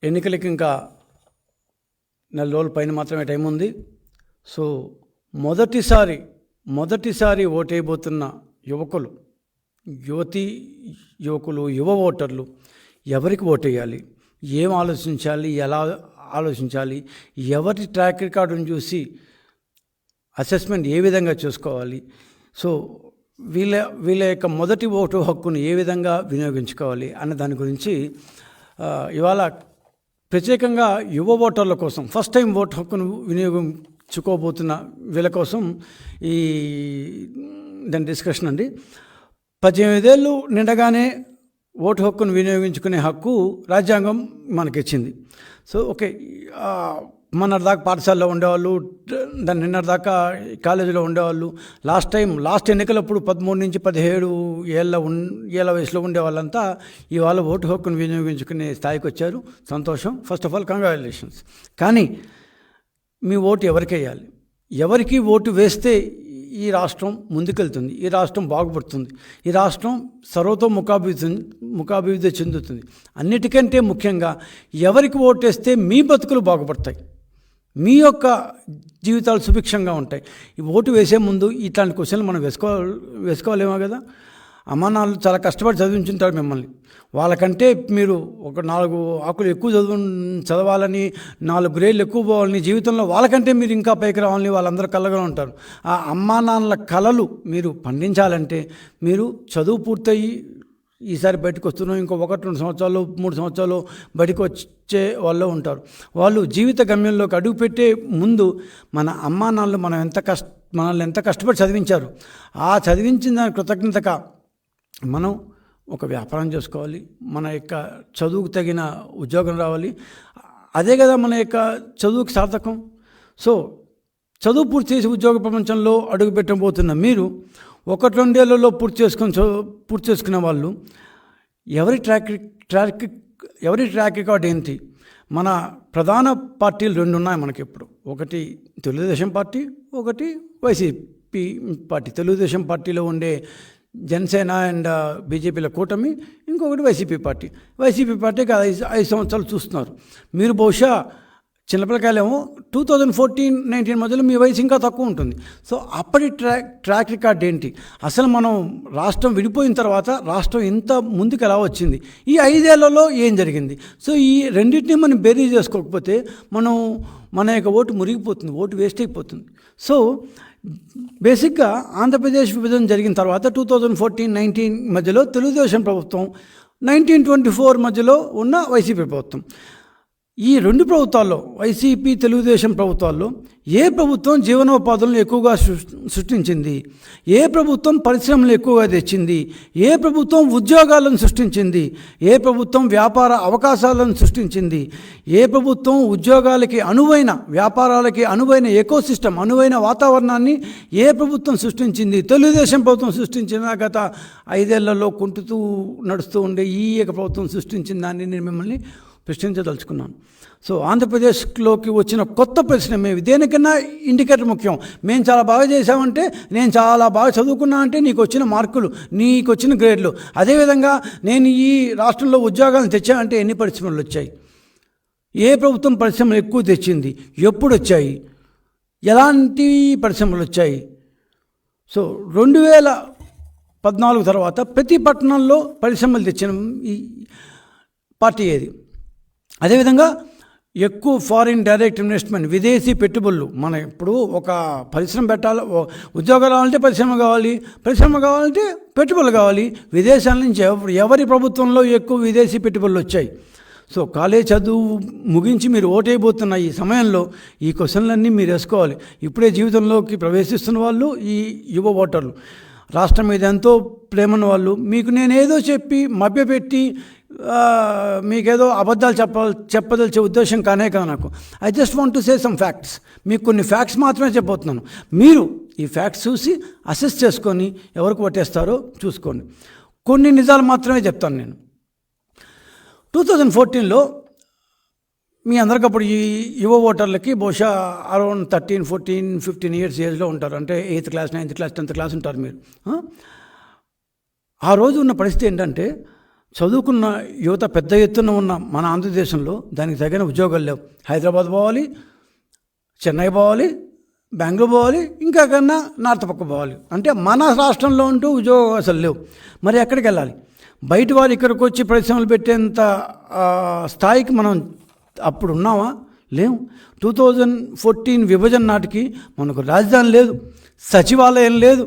ఎన్నికలకి ఇంకా నెల రోజుల పైన మాత్రమే టైం ఉంది. సో మొదటిసారి ఓటేయబోతున్న యువకులు యువ ఓటర్లు ఎవరికి ఓటేయాలి, ఏం ఆలోచించాలి, ఎలా ఆలోచించాలి, ఎవరి ట్రాక్ రికార్డును చూసి అసెస్మెంట్ ఏ విధంగా చేసుకోవాలి, సో వీళ్ళ యొక్క మొదటి ఓటు హక్కును ఏ విధంగా వినియోగించుకోవాలి అన్న దాని గురించి ఇవాళ ప్రత్యేకంగా యువ ఓటర్ల కోసం, ఫస్ట్ టైం ఓటు హక్కును వినియోగించుకోబోతున్న వీళ్ళ కోసం దాని డిస్కషన్ అండి. 18 ఏళ్ళు నిండగానే ఓటు హక్కును వినియోగించుకునే హక్కు రాజ్యాంగం మనకిచ్చింది. సో ఓకే, మొన్నటిదాకా పాఠశాలలో ఉండేవాళ్ళు, దాని నిన్నటిదాకా కాలేజీలో ఉండేవాళ్ళు, లాస్ట్ ఎన్నికలప్పుడు 13 నుంచి 17 ఏళ్ళ వయసులో ఉండే వాళ్ళంతా ఇవాళ ఓటు హక్కును వినియోగించుకునే స్థాయికి వచ్చారు. సంతోషం. First of all congratulations. కానీ మీ ఓటు ఎవరికి వేయాలి, ఎవరికి ఓటు వేస్తే ఈ రాష్ట్రం ముందుకెళ్తుంది, ఈ రాష్ట్రం బాగుపడుతుంది, ఈ రాష్ట్రం ముఖాభివృద్ధి చెందుతుంది. అన్నిటికంటే ముఖ్యంగా ఎవరికి ఓటేస్తే మీ బతుకులు బాగుపడతాయి, మీ యొక్క జీవితాలు సుభిక్షంగా ఉంటాయి. ఈ ఓటు వేసే ముందు ఇట్లాంటి క్వశ్చన్లు మనం వేసుకోవాలేమో కదా. అమ్మా నాన్నలు చాలా కష్టపడి చదివించుంటారు మిమ్మల్ని. వాళ్ళకంటే మీరు ఒక 4 ఆకులు ఎక్కువ చదవాలని, 4 గ్రేడ్లు ఎక్కువ పోవాలని, జీవితంలో వాళ్ళకంటే మీరు ఇంకా పైకి రావాలని వాళ్ళందరూ కలగా ఉంటారు. ఆ అమ్మా నాన్నల కలలు మీరు పండించాలంటే మీరు చదువు పూర్తయి ఈసారి బయటకు వస్తున్నాం, ఇంకో 1-2 సంవత్సరాలు 3 సంవత్సరాలు బయటకు వచ్చే వాళ్ళు ఉంటారు. వాళ్ళు జీవిత గమ్యంలోకి అడుగుపెట్టే ముందు మన అమ్మా నాన్నలు మనల్ని ఎంత కష్టపడి చదివించారు, ఆ చదివించిన దాని కృతజ్ఞతగా మనం ఒక వ్యాపారం చేసుకోవాలి, మన యొక్క చదువుకు తగిన ఉద్యోగం రావాలి. అదే కదా మన యొక్క చదువుకి సార్థకం. సో చదువు పూర్తి చేసి ఉద్యోగ ప్రపంచంలో అడుగు పెట్టబోతున్న మీరు 1-2 ఏళ్లలో పూర్తి చేసుకునే వాళ్ళు ఎవరి ట్రాక్ రికార్డ్ ఏంటి? మన ప్రధాన పార్టీలు 2 ఉన్నాయి మనకి ఇప్పుడు. ఒకటి తెలుగుదేశం పార్టీ, ఒకటి వైసీపీ పార్టీ. తెలుగుదేశం పార్టీలో ఉండే జనసేన అండ్ బీజేపీల కూటమి, ఇంకొకటి వైసీపీ పార్టీకి 5 సంవత్సరాలు చూస్తున్నారు. మీరు బహుశా చిన్నపిల్లకాయలేమో 2014-19 మధ్యలో మీ వయసు ఇంకా తక్కువ ఉంటుంది. సో అప్పటి ట్రాక్ రికార్డ్ ఏంటి? అసలు మనం రాష్ట్రం విడిపోయిన తర్వాత రాష్ట్రం ఇంత ముందుకు ఎలా వచ్చింది, ఈ 5 ఏళ్లలో ఏం జరిగింది? సో ఈ రెండింటినీ మనం బేరీ చేసుకోకపోతే మన యొక్క ఓటు మురిగిపోతుంది, ఓటు వేస్ట్ అయిపోతుంది. సో బేసిక్గా ఆంధ్రప్రదేశ్ విభజన జరిగిన తర్వాత 2014-19 మధ్యలో తెలుగుదేశం ప్రభుత్వం, 1924 మధ్యలో ఉన్న వైసీపీ ప్రభుత్వం, ఈ 2 ప్రభుత్వాల్లో, వైసీపీ తెలుగుదేశం ప్రభుత్వాల్లో ఏ ప్రభుత్వం జీవనోపాధులను ఎక్కువగా సృష్టించింది, ఏ ప్రభుత్వం పరిశ్రమలు ఎక్కువగా తెచ్చింది, ఏ ప్రభుత్వం ఉద్యోగాలను సృష్టించింది, ఏ ప్రభుత్వం వ్యాపార అవకాశాలను సృష్టించింది, ఏ ప్రభుత్వం ఉద్యోగాలకి అనువైన, వ్యాపారాలకి అనువైన ఎకోసిస్టమ్, అనువైన వాతావరణాన్ని ఏ ప్రభుత్వం సృష్టించింది? తెలుగుదేశం ప్రభుత్వం సృష్టించిన గత 5 ఏళ్లలో కుంటుతూ నడుస్తూ ఉండే ఈ ప్రభుత్వం సృష్టించిన దాన్ని నేను మిమ్మల్ని ప్రశ్నించదలుచుకున్నాను. సో ఆంధ్రప్రదేశ్లోకి వచ్చిన కొత్త ప్రశ్న, మేము దేనికన్నా ఇండికేటర్ ముఖ్యం. మేము చాలా బాగా చేసామంటే, నేను చాలా బాగా చదువుకున్నా అంటే నీకు వచ్చిన మార్కులు, నీకు వచ్చిన గ్రేడ్లు. అదేవిధంగా నేను ఈ రాష్ట్రంలో ఉద్యోగాలను తెచ్చానంటే ఎన్ని పరిశ్రమలు వచ్చాయి, ఏ ప్రభుత్వం పరిశ్రమలు ఎక్కువ తెచ్చింది, ఎప్పుడు వచ్చాయి, ఎలాంటి పరిశ్రమలు వచ్చాయి. సో 2014 తర్వాత ప్రతి పట్టణంలో పరిశ్రమలు తెచ్చిన ఈ పార్టీ ఏది? అదేవిధంగా ఎక్కువ ఫారిన్ డైరెక్ట్ ఇన్వెస్ట్మెంట్, విదేశీ పెట్టుబడులు. మనం ఇప్పుడు ఒక పరిశ్రమ పెట్టాలి, ఉద్యోగాలు కావాలంటే పరిశ్రమ కావాలంటే పెట్టుబడులు కావాలి. విదేశాల నుంచి ఎవరి ప్రభుత్వంలో ఎక్కువ విదేశీ పెట్టుబడులు వచ్చాయి? సో కాలేజ్ చదువు ముగించి మీరు ఓటైపోతున్న ఈ సమయంలో ఈ క్వశ్చన్లన్నీ మీరు వేసుకోవాలి. ఇప్పుడే జీవితంలోకి ప్రవేశిస్తున్న వాళ్ళు, ఈ యువ ఓటర్లు, రాష్ట్రం మీద ఎంతో ప్రేమన్న వాళ్ళు, మీకు నేనేదో చెప్పి మభ్యపెట్టి మీకేదో అబద్ధాలు చెప్పదలిచే ఉద్దేశం కానే కదా నాకు. I just want to say some facts. మీకు కొన్ని ఫ్యాక్ట్స్ మాత్రమే చెప్పబోతున్నాను. మీరు ఈ ఫ్యాక్ట్స్ చూసి అసెస్ చేసుకొని ఎవరికి పట్టేస్తారో చూసుకోండి. కొన్ని నిజాలు మాత్రమే చెప్తాను నేను. 2014లో మీ అందరికప్పుడు ఈ యువ ఓటర్లకి బహుశా అరౌండ్ 13, 14, 15 ఇయర్స్ ఏజ్లో ఉంటారు. అంటే 8th class, 9th class, 10th class ఉంటారు మీరు. ఆ రోజు ఉన్న పరిస్థితి ఏంటంటే చదువుకున్న యువత పెద్ద ఎత్తున ఉన్న మన ఆంధ్రదేశంలో దానికి తగిన ఉద్యోగాలు లేవు. హైదరాబాద్ పోవాలి, చెన్నై పోవాలి, బెంగళూరు పోవాలి, ఇంకా కన్నా నార్త్ పక్క పోవాలి. అంటే మన రాష్ట్రంలో ఉంటూ ఉద్యోగ అవకాశాలు లేవు. మరి ఎక్కడికి వెళ్ళాలి? బయట వాళ్ళు ఇక్కడికి వచ్చి పరిశ్రమలు పెట్టేంత స్థాయికి మనం అప్పుడు ఉన్నామా? లేవు. 2014 విభజన నాటికి మనకు రాజధాని లేదు, సచివాలయం లేదు,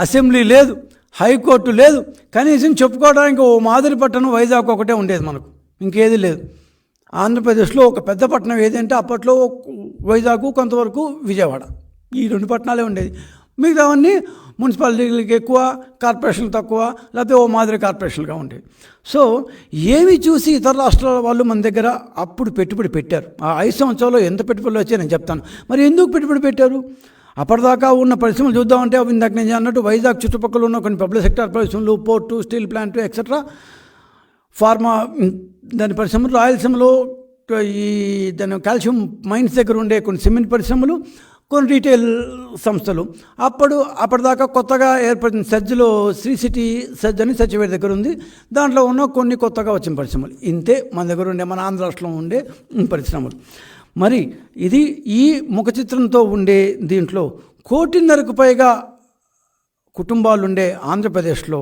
అసెంబ్లీ లేదు, హైకోర్టు లేదు. కనీసం చెప్పుకోవడానికి ఓ మాదిరి పట్టణం వైజాగ్ ఒకటే ఉండేది మనకు, ఇంకేది లేదు. ఆంధ్రప్రదేశ్లో ఒక పెద్ద పట్టణం ఏదంటే అప్పట్లో వైజాగ్, కొంతవరకు విజయవాడ, ఈ 2 పట్టణాలే ఉండేది. మిగతావన్నీ మున్సిపాలిటీలకి ఎక్కువ, కార్పొరేషన్లు తక్కువ, లేకపోతే ఓ మాదిరి కార్పొరేషన్లుగా ఉండేవి. సో ఏమి చూసి ఇతర రాష్ట్రాల వాళ్ళు మన దగ్గర అప్పుడు పెట్టుబడి పెట్టారు. ఆ 5 సంవత్సరాల్లో ఎంత పెట్టుబడులు వచ్చాయో నేను చెప్తాను. మరి ఎందుకు పెట్టుబడి పెట్టారు? అప్పటిదాకా ఉన్న పరిశ్రమలు చూద్దామంటే ఇందాక నేను అన్నట్టు వైజాగ్ చుట్టుపక్కల ఉన్న కొన్ని పబ్లిక్ సెక్టర్ పరిశ్రమలు, port, steel plant, etcetera, pharma దాని పరిశ్రమలు, రాయలసీమలో ఈ దాని కాల్షియం మైన్స్ దగ్గర ఉండే కొన్ని సిమెంట్ పరిశ్రమలు, కొన్ని రీటైల్ సంస్థలు. అప్పటిదాకా కొత్తగా ఏర్పడిన సజ్జలో శ్రీ సిటీ సజ్జ అని సచివేట్ దగ్గర ఉంది, దాంట్లో ఉన్న కొన్ని కొత్తగా వచ్చిన పరిశ్రమలు. ఇంతే మన దగ్గర ఉండే, మన ఆంధ్ర రాష్ట్రంలో ఉండే పరిశ్రమలు. మరి ఇది ఈ ముఖ చిత్రంతో ఉండే దీంట్లో 1.5 కోటికి పైగా కుటుంబాలు ఉండే ఆంధ్రప్రదేశ్లో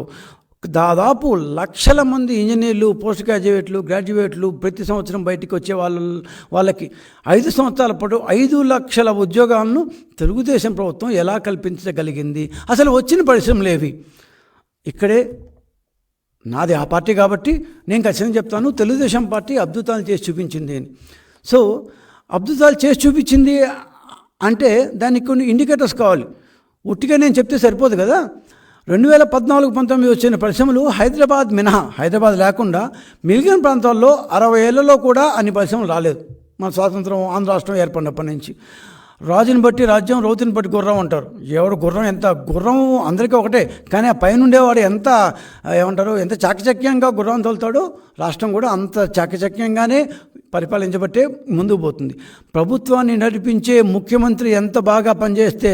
దాదాపు లక్షల మంది ఇంజనీర్లు, పోస్ట్ గ్రాడ్యుయేట్లు ప్రతి సంవత్సరం బయటికి వచ్చే వాళ్ళకి 5 సంవత్సరాల పాటు 5 లక్షల ఉద్యోగాలను తెలుగుదేశం ప్రభుత్వం ఎలా కల్పించగలిగింది? అసలు వచ్చిన పరిశ్రమలు ఏవి? ఇక్కడే నాది ఆ పార్టీ కాబట్టి నేను ఖచ్చితంగా చెప్తాను, తెలుగుదేశం పార్టీ అద్భుతాలు చేసి చూపించింది అని. సో అద్భుతాలు చేసి చూపించింది అంటే దానికి కొన్ని ఇండికేటర్స్ కావాలి. ఉట్టిగా నేను చెప్తే సరిపోదు కదా. 2014-19 వచ్చిన పరిశ్రమలు హైదరాబాద్ మినహా, హైదరాబాద్ లేకుండా మిగిలిన ప్రాంతాల్లో 60 ఏళ్లలో కూడా అన్ని పరిశ్రమలు రాలేదు. మన స్వాతంత్రం ఆంధ్ర రాష్ట్రం ఏర్పడినప్పటి నుంచి. రాజుని బట్టి రాజ్యం, రౌతుని బట్టి గుర్రం అంటారు. ఎవడు గుర్రం, ఎంత గుర్రం అందరికీ ఒకటే, కానీ ఆ పైన ఉండేవాడు ఎంత ఎంత చాకచక్యంగా గుర్రం తోలుతాడో రాష్ట్రం కూడా అంత చాకచక్యంగానే పరిపాలించబట్టే ముందుకు పోతుంది. ప్రభుత్వాన్ని నడిపించే ముఖ్యమంత్రి ఎంత బాగా పనిచేస్తే,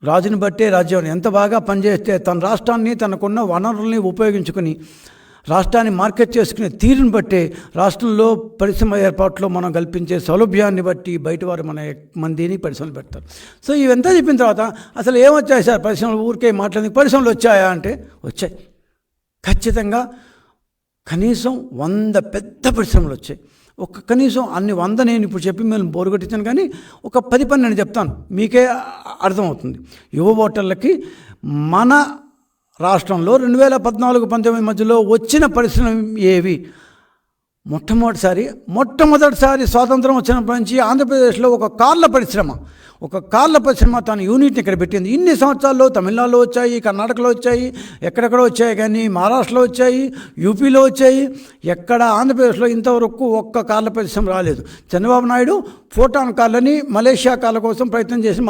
రాజుని బట్టే రాజ్యం ఎంత బాగా పనిచేస్తే, తన రాష్ట్రాన్ని తనకున్న వనరుల్ని ఉపయోగించుకుని రాష్ట్రాన్ని మార్కెట్ చేసుకునే తీరుని బట్టే రాష్ట్రంలో పరిశ్రమ ఏర్పాట్లో మనం కల్పించే సౌలభ్యాన్ని బట్టి బయట వారు మన దీన్ని పరిశ్రమలు పెడతారు. సో ఇవంతా చెప్పిన తర్వాత అసలు ఏమొచ్చాయి సార్ పరిశ్రమలు? ఊరికే మాట్లాడి పరిశ్రమలు వచ్చాయా అంటే వచ్చాయి. ఖచ్చితంగా కనీసం 100 పెద్ద పరిశ్రమలు వచ్చాయి. కనీసం అన్ని 100 నేను ఇప్పుడు చెప్పి మేము బోరు కొట్టించాను, కానీ ఒక 10-12 చెప్తాను, మీకే అర్థమవుతుంది. యువ ఓటర్లకి మన రాష్ట్రంలో 2014-19 మధ్యలో వచ్చిన పరిశ్రమలు ఏవి? మొట్టమొదటిసారి స్వాతంత్రం వచ్చినప్పటి నుంచి ఆంధ్రప్రదేశ్లో ఒక కార్ల పరిశ్రమ తన యూనిట్ని ఇక్కడ పెట్టింది. ఇన్ని సంవత్సరాల్లో తమిళనాడులో వచ్చాయి, కర్ణాటకలో వచ్చాయి, ఎక్కడెక్కడో వచ్చాయి, కానీ మహారాష్ట్రలో వచ్చాయి, యూపీలో వచ్చాయి. ఎక్కడ ఆంధ్రప్రదేశ్లో ఇంతవరకు ఒక్క కార్ల పరిశ్రమ రాలేదు. చంద్రబాబు నాయుడు ఫోటాన్ కార్లని మలేషియా కార్ల కోసం ప్రయత్నం చేసిన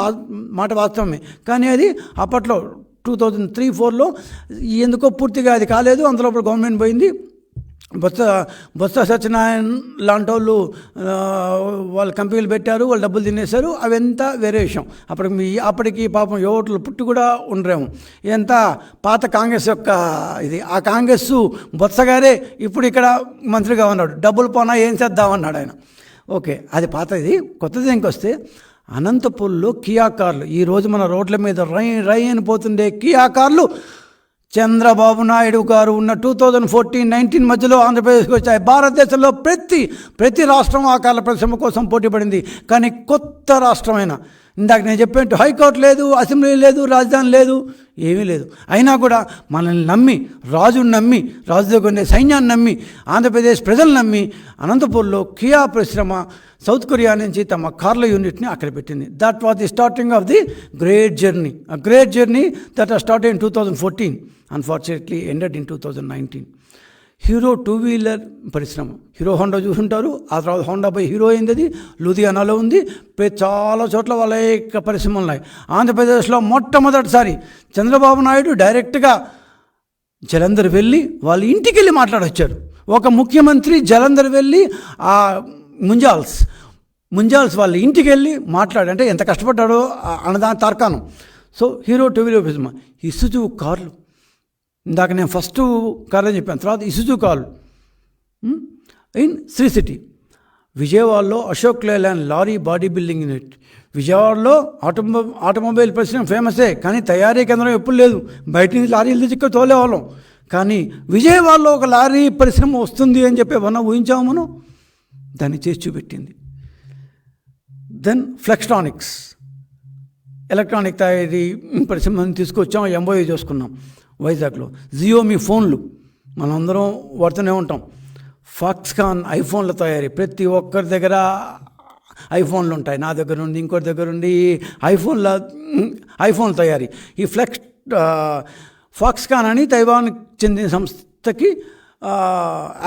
మాట వాస్తవమే, కానీ అది అప్పట్లో 2003-4లో ఎందుకో పూర్తిగా అది కాలేదు. అందులో గవర్నమెంట్ పోయింది. బొత్స సత్యనారాయణ లాంటి వాళ్ళు కంపెనీలు పెట్టారు, వాళ్ళు డబ్బులు తినేశారు. అవంతా వేరే విషయం. అప్పటికి పాపం యువకులు పుట్టి కూడా ఉండరేమో. ఎంత పాత కాంగ్రెస్ యొక్క ఇది. ఆ కాంగ్రెస్ బొత్స గారే ఇప్పుడు ఇక్కడ మంత్రిగా ఉన్నాడు. డబ్బులు పోనా ఏం చేద్దామన్నాడు ఆయన. ఓకే, అది పాతది. కొత్తది ఇంకొస్తే అనంతపూర్లో కియా కార్లు, ఈరోజు మన రోడ్ల మీద రై అని పోతుండే కియా కార్లు చంద్రబాబు నాయుడు గారు ఉన్న 2014-19 మధ్యలో ఆంధ్రప్రదేశ్కి వచ్చాయి. భారతదేశంలో ప్రతి రాష్ట్రం ఆ కార్ల పరిశ్రమ కోసం పోటీ పడింది. కానీ కొత్త రాష్ట్రమైన, ఇందాక నేను చెప్పినట్టు హైకోర్టు లేదు, అసెంబ్లీ లేదు, రాజధాని లేదు, ఏమీ లేదు. అయినా కూడా మనల్ని నమ్మి, రాజుని నమ్మి, రాజు దగ్గర ఉండే సైన్యాన్ని నమ్మి, ఆంధ్రప్రదేశ్ ప్రజలు నమ్మి అనంతపూర్లో కియా పరిశ్రమ సౌత్ కొరియా నుంచి తమ కార్ల యూనిట్ని అక్కడ పెట్టింది. That was the starting of the great journey that are started in 2014, unfortunately ended in 2019. Hero two wheeler పరిశ్రమ, హీరో హోండా చూసుంటారు. ఆ తర్వాత హోండా బై హీరో అయింది. అది లూధియానాలో ఉంది. చాలా చోట్ల వాళ్ళ యొక్క పరిశ్రమలు ఉన్నాయి. ఆంధ్రప్రదేశ్లో మొట్టమొదటిసారి చంద్రబాబు నాయుడు డైరెక్ట్గా జలంధర్ వెళ్ళి వాళ్ళ ఇంటికి వెళ్ళి మాట్లాడొచ్చారు. ఒక ముఖ్యమంత్రి జలంధర్ వెళ్ళి ఆ ముంజాల్స్ వాళ్ళ ఇంటికి వెళ్ళి అంటే ఎంత కష్టపడ్డాడో అన్నదాని తార్కాణం. సో హీరో 2-వీలర్ పరిశ్రమ, ఇసుజు కార్లు, ఇందాక నేను ఫస్ట్ కార్ అని చెప్పాను, తర్వాత Isuzu car in Sri City. విజయవాడలో Ashok Leyland lorry body building unit. విజయవాడలో ఆటోమొబైల్ పరిశ్రమ ఫేమసే, కానీ తయారీ కేంద్రం ఎప్పుడు లేదు. బయట నుంచి లారీలు తెచ్చి ఇక్కడ తోలేవాళ్ళం. కానీ విజయవాడలో ఒక లారీ పరిశ్రమ వస్తుంది అని చెప్పి ఏమన్నా ఊహించాము మనం? దాన్ని చేసి చూపెట్టింది. దెన్ ఫ్లెక్స్ట్రానిక్స్, ఎలక్ట్రానిక్ తయారీ పరిశ్రమని తీసుకొచ్చాం, ఎంఓయూ చేసుకున్నాం వైజాగ్లో. జియోమీ ఫోన్లు మనందరం వాడుతూనే ఉంటాం. ఫాక్స్కాన్ ఐఫోన్ల తయారీ, ప్రతి ఒక్కరి దగ్గర ఐఫోన్లు ఉంటాయి. నా దగ్గర నుండి ఇంకోటి దగ్గర నుండి ఐఫోన్ల తయారీ. ఈ ఫాక్స్కాన్ అని తైవాన్కి చెందిన సంస్థకి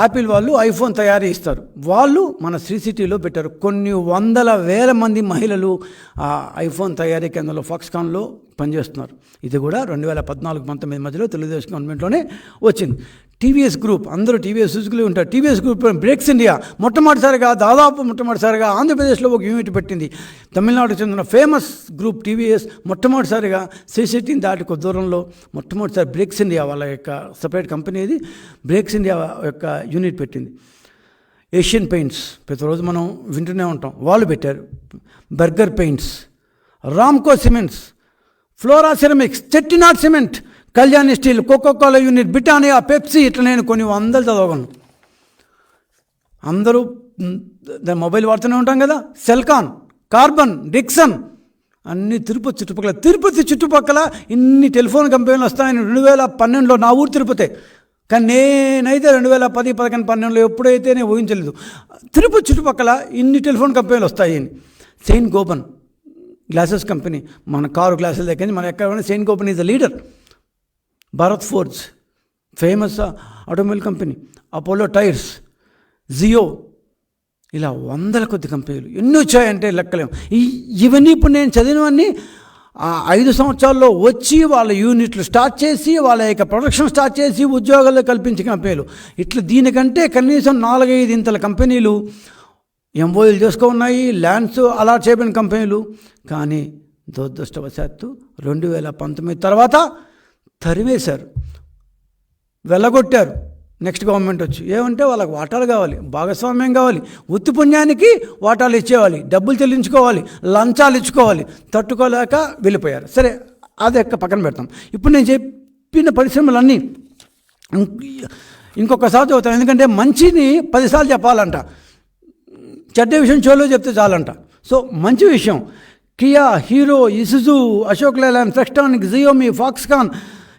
యాపిల్ వాళ్ళు ఐఫోన్ తయారీ ఇస్తారు. వాళ్ళు మన శ్రీ సిటీలో పెట్టారు. కొన్ని వందల వేల మంది మహిళలు ఆ ఐఫోన్ తయారీ కేంద్రంలో ఫాక్స్కాన్లో పనిచేస్తున్నారు. ఇది కూడా 2014-19 మధ్యలో తెలుగుదేశం గవర్నమెంట్లోనే వచ్చింది. టీవీఎస్ గ్రూప్, అందరూ టీవీఎస్ సుజుకులు ఉంటారు. టీవీఎస్ గ్రూప్ బ్రేక్స్ ఇండియా మొట్టమొదటిసారిగా ఆంధ్రప్రదేశ్లో ఒక యూనిట్ పెట్టింది. తమిళనాడుకు చెందిన ఫేమస్ గ్రూప్ టీవీఎస్ మొట్టమొదటిసారిగా శ్రీ సిటీని దాటి కొద్ది దూరంలో మొట్టమొదటిసారి బ్రేక్స్ ఇండియా వాళ్ళ యొక్క సపరేట్ కంపెనీ ఇది, బ్రేక్స్ ఇండియా యొక్క యూనిట్ పెట్టింది. ఏషియన్ పెయింట్స్ ప్రతిరోజు మనం వింటూనే ఉంటాం, వాళ్ళు పెట్టారు. Burger Paints, Ramco cements, Flora ceramics, Chettinad cement, Kalyani steel, Coca Cola unit, Britannia, Pepsi, ఇట్లా నేను కొన్ని వందలు చదవగలను. అందరూ దాని మొబైల్ వాడుతూనే ఉంటాం కదా. సెల్కాన్, కార్బన్, డిక్సన్ అన్నీ తిరుపతి చుట్టుపక్కల ఇన్ని టెలిఫోన్ కంపెనీలు వస్తాయని 2012లో నా ఊరు తిరుపతి. కానీ నేనైతే 2010, 11, 12 ఎప్పుడైతే నేను ఊహించలేదు తిరుపతి చుట్టుపక్కల ఇన్ని టెలిఫోన్ కంపెనీలు వస్తాయని. సెయింట్ గోబన్ గ్లాసెస్ కంపెనీ, మన కారు గ్లాసుల దగ్గర మన ఎక్కడ Saint Gobain is the leader. Bharat Forge famous automobile company. Apollo tyres, Jio, ఇలా వందల కొద్ది కంపెనీలు ఎన్ని వచ్చాయంటే లెక్కలేము. ఇవన్నీ ఇప్పుడు నేను చదివినవన్నీ 5 సంవత్సరాల్లో వచ్చి వాళ్ళ యూనిట్లు స్టార్ట్ చేసి వాళ్ళ యొక్క ప్రొడక్షన్ స్టార్ట్ చేసి ఉద్యోగాలు కల్పించే కంపెనీలు. ఇట్లా దీనికంటే కనీసం 4-5 ఇంతల కంపెనీలు ఎంఓయూలు చేసుకున్నాయి, ల్యాండ్స్ అలాట్ చేయబడిన కంపెనీలు. కానీ దురదృష్టవశాత్తు 2019 తర్వాత తరివేశారు, వెళ్ళగొట్టారు. నెక్స్ట్ గవర్నమెంట్ వచ్చి ఏమంటే వాళ్ళకి వాటాలు కావాలి, భాగస్వామ్యం కావాలి, ఉత్తి పుణ్యానికి వాటాలు ఇచ్చేవాలి, డబ్బులు చెల్లించుకోవాలి, లంచాలు ఇచ్చుకోవాలి. తట్టుకోలేక వెళ్ళిపోయారు. సరే, అది ఎక్క పక్కన పెడతాం. ఇప్పుడు నేను చెప్పిన పరిశ్రమలన్నీ ఇంకొకసారి చదువుతాను, ఎందుకంటే మంచిని 10 సార్లు చెప్పాలంట, చెడ్డ విషయం చెవులో చెప్తే చాలంట. సో మంచి విషయం, Kia, Hero, Isuzu, Ashok Leyland, Flextronic, Xiaomi, Foxconn,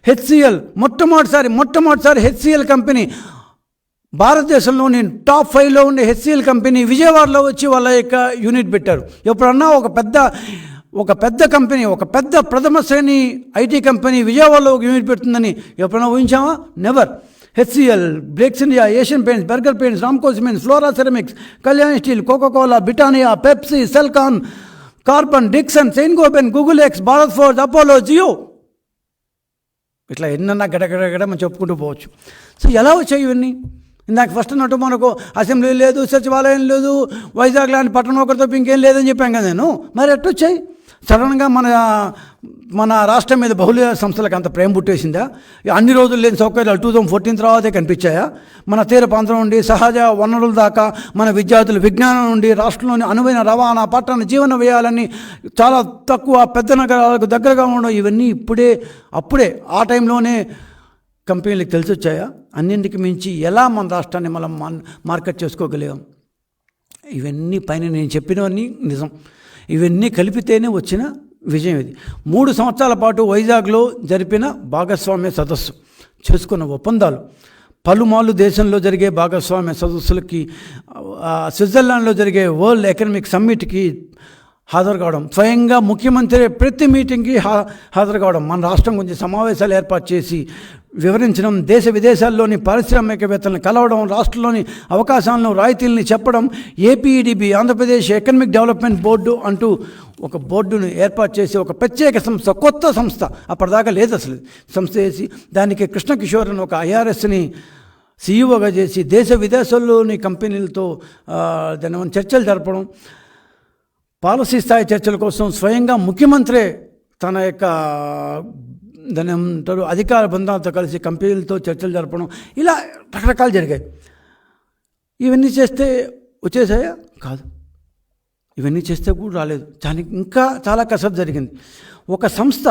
HCL. మొట్టమొదటిసారి హెచ్సిఎల్ కంపెనీ భారతదేశంలోని టాప్ 5లో ఉండే హెచ్సిఎల్ కంపెనీ విజయవాడలో వచ్చి వాళ్ళ యొక్క యూనిట్ పెట్టారు. ఎప్పుడన్నా ఒక పెద్ద కంపెనీ, ఒక పెద్ద ప్రథమ శ్రేణి ఐటీ కంపెనీ విజయవాడలో ఒక యూనిట్ పెడుతుందని ఎప్పుడన్నా ఊహించామా? Never. HCL, Brakes India, Asian Paints, Berger Paints, Ramco cements, Flora ceramics, Kalyani steel, Coca Cola, Britannia, Pepsi, Celkon, Karbonn, Dixon, Saint Gobain, Google X, Bharat Forge, Apollo, Jio, ఇట్లా ఎన్నన్నా గడగడగడ మనం చెప్పుకుంటూ పోవచ్చు. సో ఎలా వచ్చాయి ఇవన్నీ? ఇందాక ఫస్ట్ అన్నట్టు మనకు అసెంబ్లీ లేదు, సచివాలయం లేదు, వైజాగ్ లాంటి పట్టణం ఒకరితో ఇంకేం లేదని చెప్పాను కదా నేను. మరి ఎట్టు వచ్చాయి? సడన్గా మన రాష్ట్రం మీద బహుళ సంస్థలకు అంత ప్రేమ పుట్టేసిందా? అన్ని రోజులు లేని సౌకర్యాలు 2014 తర్వాతే కనిపించాయా? మన తీర ప్రాంతం నుండి సహజ వనరుల దాకా మన విద్యార్థులు విజ్ఞానం నుండి రాష్ట్రంలోని అనువైన రవాణా, పట్టణ జీవన వ్యయాలన్నీ చాలా తక్కువ, పెద్ద నగరాలకు దగ్గరగా ఉండడం, ఇవన్నీ అప్పుడే ఆ టైంలోనే కంపెనీలకు తెలిసి వచ్చాయా? అన్నింటికి మించి ఎలా మన రాష్ట్రాన్ని మనం మార్కెట్ చేసుకోగలిగాం? ఇవన్నీ పైన నేను చెప్పినవన్నీ నిజం. ఇవన్నీ కలిపితేనే వచ్చిన విజయం ఇది. 3 సంవత్సరాల పాటు వైజాగ్లో జరిపిన భాగస్వామ్య సదస్సు, చేసుకున్న ఒప్పందాలు, పలుమార్లు దేశంలో జరిగే భాగస్వామ్య సదస్సులకి, స్విట్జర్లాండ్లో జరిగే వరల్డ్ ఎకనామిక్ సమ్మిట్కి హాజరు కావడం, స్వయంగా ముఖ్యమంత్రి ప్రతి మీటింగ్కి హాజరు కావడం, మన రాష్ట్రం గురించి సమావేశాలు ఏర్పాటు చేసి వివరించడం, దేశ విదేశాల్లోని పారిశ్రామికవేత్తలను కలవడం, రాష్ట్రంలోని అవకాశాలను, రాయితీలని చెప్పడం, ఏపీఈడిబి, ఆంధ్రప్రదేశ్ ఎకనామిక్ డెవలప్మెంట్ బోర్డు అంటూ ఒక బోర్డును ఏర్పాటు చేసి, ఒక ప్రత్యేక సంస్థ, కొత్త సంస్థ, అప్పటిదాకా లేదు అసలు సంస్థ చేసి, దానికి కృష్ణకిషోర్ అని ఒక ఐఆర్ఎస్ని సీఈఓగా చేసి దేశ విదేశాల్లోని కంపెనీలతో దాని చర్చలు జరపడం, పాలసీ స్థాయి చర్చల కోసం స్వయంగా ముఖ్యమంత్రే తన యొక్క దాని ఏమంటారు అధికార బృందాలతో కలిసి కంపెనీలతో చర్చలు జరపడం, ఇలా రకరకాలు జరిగాయి. ఇవన్నీ చేస్తే వచ్చేసాయా? కాదు. ఇవన్నీ చేస్తే కూడా రాలేదు. దానికి ఇంకా చాలా కసరత్తు జరిగింది. ఒక సంస్థ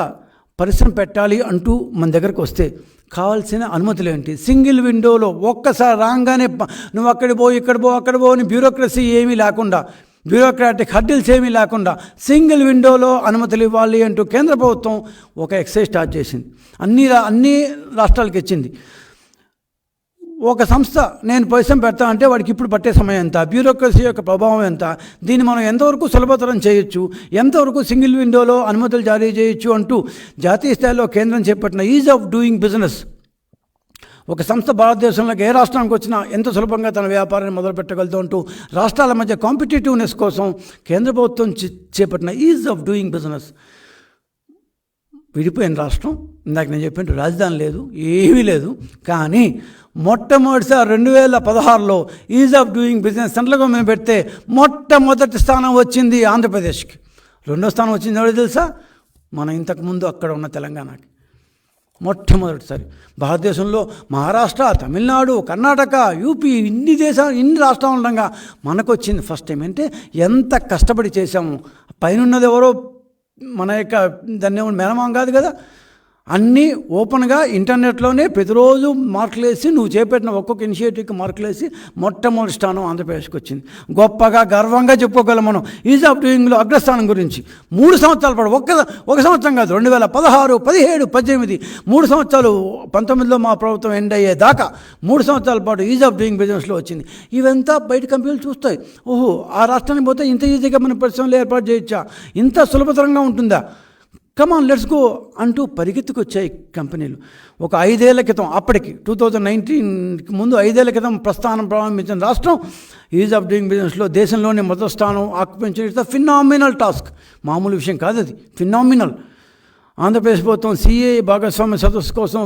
పరిశ్రమ పెట్టాలి అంటూ మన దగ్గరకు వస్తే కావాల్సిన అనుమతులు ఏంటి? సింగిల్ విండోలో ఒక్కసారి రాగానే నువ్వు అక్కడ పో ఇక్కడ పో అక్కడ పో అని బ్యూరోక్రసీ ఏమీ లేకుండా, బ్యూరోక్రాటిక్ హర్డిల్స్ ఏమీ లేకుండా సింగిల్ విండోలో అనుమతులు ఇవ్వాలి అంటూ కేంద్ర ప్రభుత్వం ఒక ఎక్సైజ్ స్టార్ట్ చేసింది. అన్ని రాష్ట్రాలకు ఇచ్చింది. ఒక సంస్థ నేను పరిశ్రమ పెడతా అంటే వాడికి ఇప్పుడు పట్టే సమయం ఎంత, బ్యూరోక్రసీ యొక్క ప్రభావం ఎంత, దీన్ని మనం ఎంతవరకు సులభతరం చేయొచ్చు, ఎంతవరకు సింగిల్ విండోలో అనుమతులు జారీ చేయొచ్చు అంటూ జాతీయ స్థాయిలో కేంద్రం చేపట్టిన ఈజ్ ఆఫ్ డూయింగ్ బిజినెస్. ఒక సంస్థ భారతదేశంలోకి ఏ రాష్ట్రానికి వచ్చినా ఎంత సులభంగా తన వ్యాపారాన్ని మొదలుపెట్టగలదు అంటూ రాష్ట్రాల మధ్య కాంపిటేటివ్నెస్ కోసం కేంద్ర ప్రభుత్వం చేపట్టిన ఈజ్ ఆఫ్ డూయింగ్ బిజినెస్. విడిపోయిన రాష్ట్రం, ఇందాక నేను చెప్పినట్టు రాజధాని లేదు, ఏమీ లేదు. కానీ మొట్టమొదటిసారి 2016లో ease of doing business central government పెడితే మొట్టమొదటి స్థానం వచ్చింది ఆంధ్రప్రదేశ్కి. రెండో స్థానం వచ్చింది ఎవరో తెలుసా? మన ఇంతకుముందు అక్కడ ఉన్న తెలంగాణకి. మొట్టమొదటిసారి భారతదేశంలో మహారాష్ట్ర, తమిళనాడు, కర్ణాటక, యూపీ ఇన్ని రాష్ట్రాలు ఉండగా మనకు వచ్చింది ఫస్ట్ టైం. అంటే ఎంత కష్టపడి చేశాము. పైన ఎవరో మన యొక్క దాన్ని మేనమాం కాదు కదా, అన్నీ ఓపెన్గా ఇంటర్నెట్లోనే ప్రతిరోజు మార్కులు వేసి నువ్వు చేపట్టిన ఒక్కొక్క ఇనిషియేటివ్కి మార్కులు వేసి మొట్టమొదటి స్థానం ఆంధ్రప్రదేశ్కి వచ్చింది. గొప్పగా గర్వంగా చెప్పుకోగలం మనం ఈజ్ ఆఫ్ డూయింగ్లో అగ్రస్థానం గురించి. 3 సంవత్సరాల పాటు ఒక సంవత్సరం కాదు, 2016, 17, 18 3 సంవత్సరాలు, 19లో మా ప్రభుత్వం ఎండ్ అయ్యేదాకా 3 సంవత్సరాల పాటు ఈజ్ ఆఫ్ డూయింగ్ బిజినెస్లో వచ్చింది. ఇవంతా బయట కంపెనీలు చూస్తాయి, ఓహో ఆ రాష్ట్రానికి పోతే ఇంత ఈజీగా మన పరిశ్రమలు ఏర్పాటు చేయొచ్చా, ఇంత సులభతరంగా ఉంటుందా, కమాన్ లెట్స్ గో అంటూ పరిగెత్తుకొచ్చాయి కంపెనీలు. ఒక 5 ఏళ్ల క్రితం, అప్పటికి 2019కి ముందు 5 ఏళ్ల క్రితం ప్రస్థానం ప్రారంభించిన రాష్ట్రం ఈజ్ ఆఫ్ డూయింగ్ బిజినెస్లో దేశంలోనే మొదటి స్థానం ఆక్యుపెన్షన్. ఇట్స్ ఫినామినల్ టాస్క్, మామూలు విషయం కాదు అది, ఫినామినల్. ఆంధ్రప్రదేశ్ ప్రభుత్వం సిఏ భాగస్వామ్య సదస్సు కోసం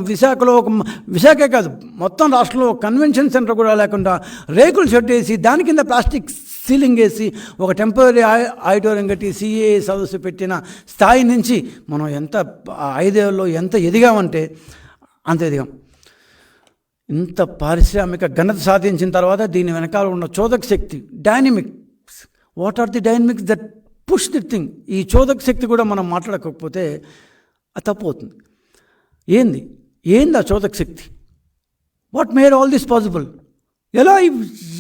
విశాఖే కాదు మొత్తం రాష్ట్రంలో కన్వెన్షన్ సెంటర్ కూడా లేకుండా రేకులు షెడ్ వేసి దాని కింద ప్లాస్టిక్ సీలింగ్ వేసి ఒక టెంపరీ ఆడిటోరియం కట్టి సిఏ సదస్సు పెట్టిన స్థాయి నుంచి మనం ఎంత 5 ఏళ్ళలో ఎంత ఎదిగామంటే అంత ఎదిగాం. ఇంత పారిశ్రామిక ఘనత సాధించిన తర్వాత దీని వెనకాల ఉన్న చోదక శక్తి, dynamics, what are the dynamics that push the thing. ఈ చోదక శక్తి కూడా మనం మాట్లాడకపోతే అది తప్పవుతుంది. ఏంది ఆ చోదక శక్తి? What made all this possible? ఎలా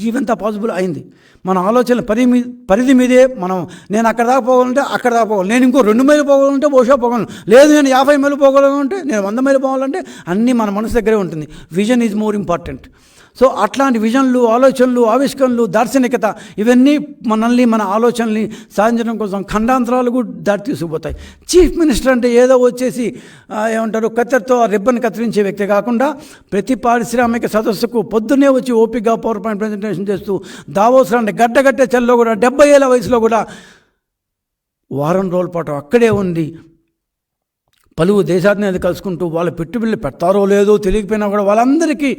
ఇవంతా పాసిబుల్ అయింది? మన ఆలోచన పరిధి మీదే నేను అక్కడ దాకా పోవాలంటే అక్కడ దాకా పోవాలి, నేను ఇంకో 2 మైళ్ళు పోవాలంటే బహుశా పోగలను, లేదు నేను 50 మైళ్ళు పోగలంటే, నేను 100 మైళ్ళు పోవాలంటే అన్నీ మన మనసు దగ్గరే ఉంటుంది. Vision is more important. So అట్లాంటి విజన్లు, ఆలోచనలు, ఆవిష్కరణలు, దార్శనికత ఇవన్నీ మనల్ని, మన ఆలోచనల్ని సాధించడం కోసం ఖండాంతరాలు కూడా దారి తీసుకుపోతాయి. చీఫ్ మినిస్టర్ అంటే ఏదో వచ్చేసి ఏమంటారు కత్తెరతో రిబ్బన్ కత్తిరించే వ్యక్తి కాకుండా ప్రతి పారిశ్రామిక సదస్సుకు పొద్దున్నే వచ్చి ఓపికగా పవర్ పాయింట్ ప్రజెంటేషన్ చేస్తూ దావోస్ లాంటి గడ్డగట్టే చల్లో కూడా 70 ఏళ్ల వయసులో కూడా వారం రోజుల పాటు అక్కడే ఉండి పలువురు దేశాధినేతలు కలుసుకుంటూ వాళ్ళ పెట్టుబడులు పెడతారో లేదో తెలియకపోయినా కూడా వాళ్ళందరికీ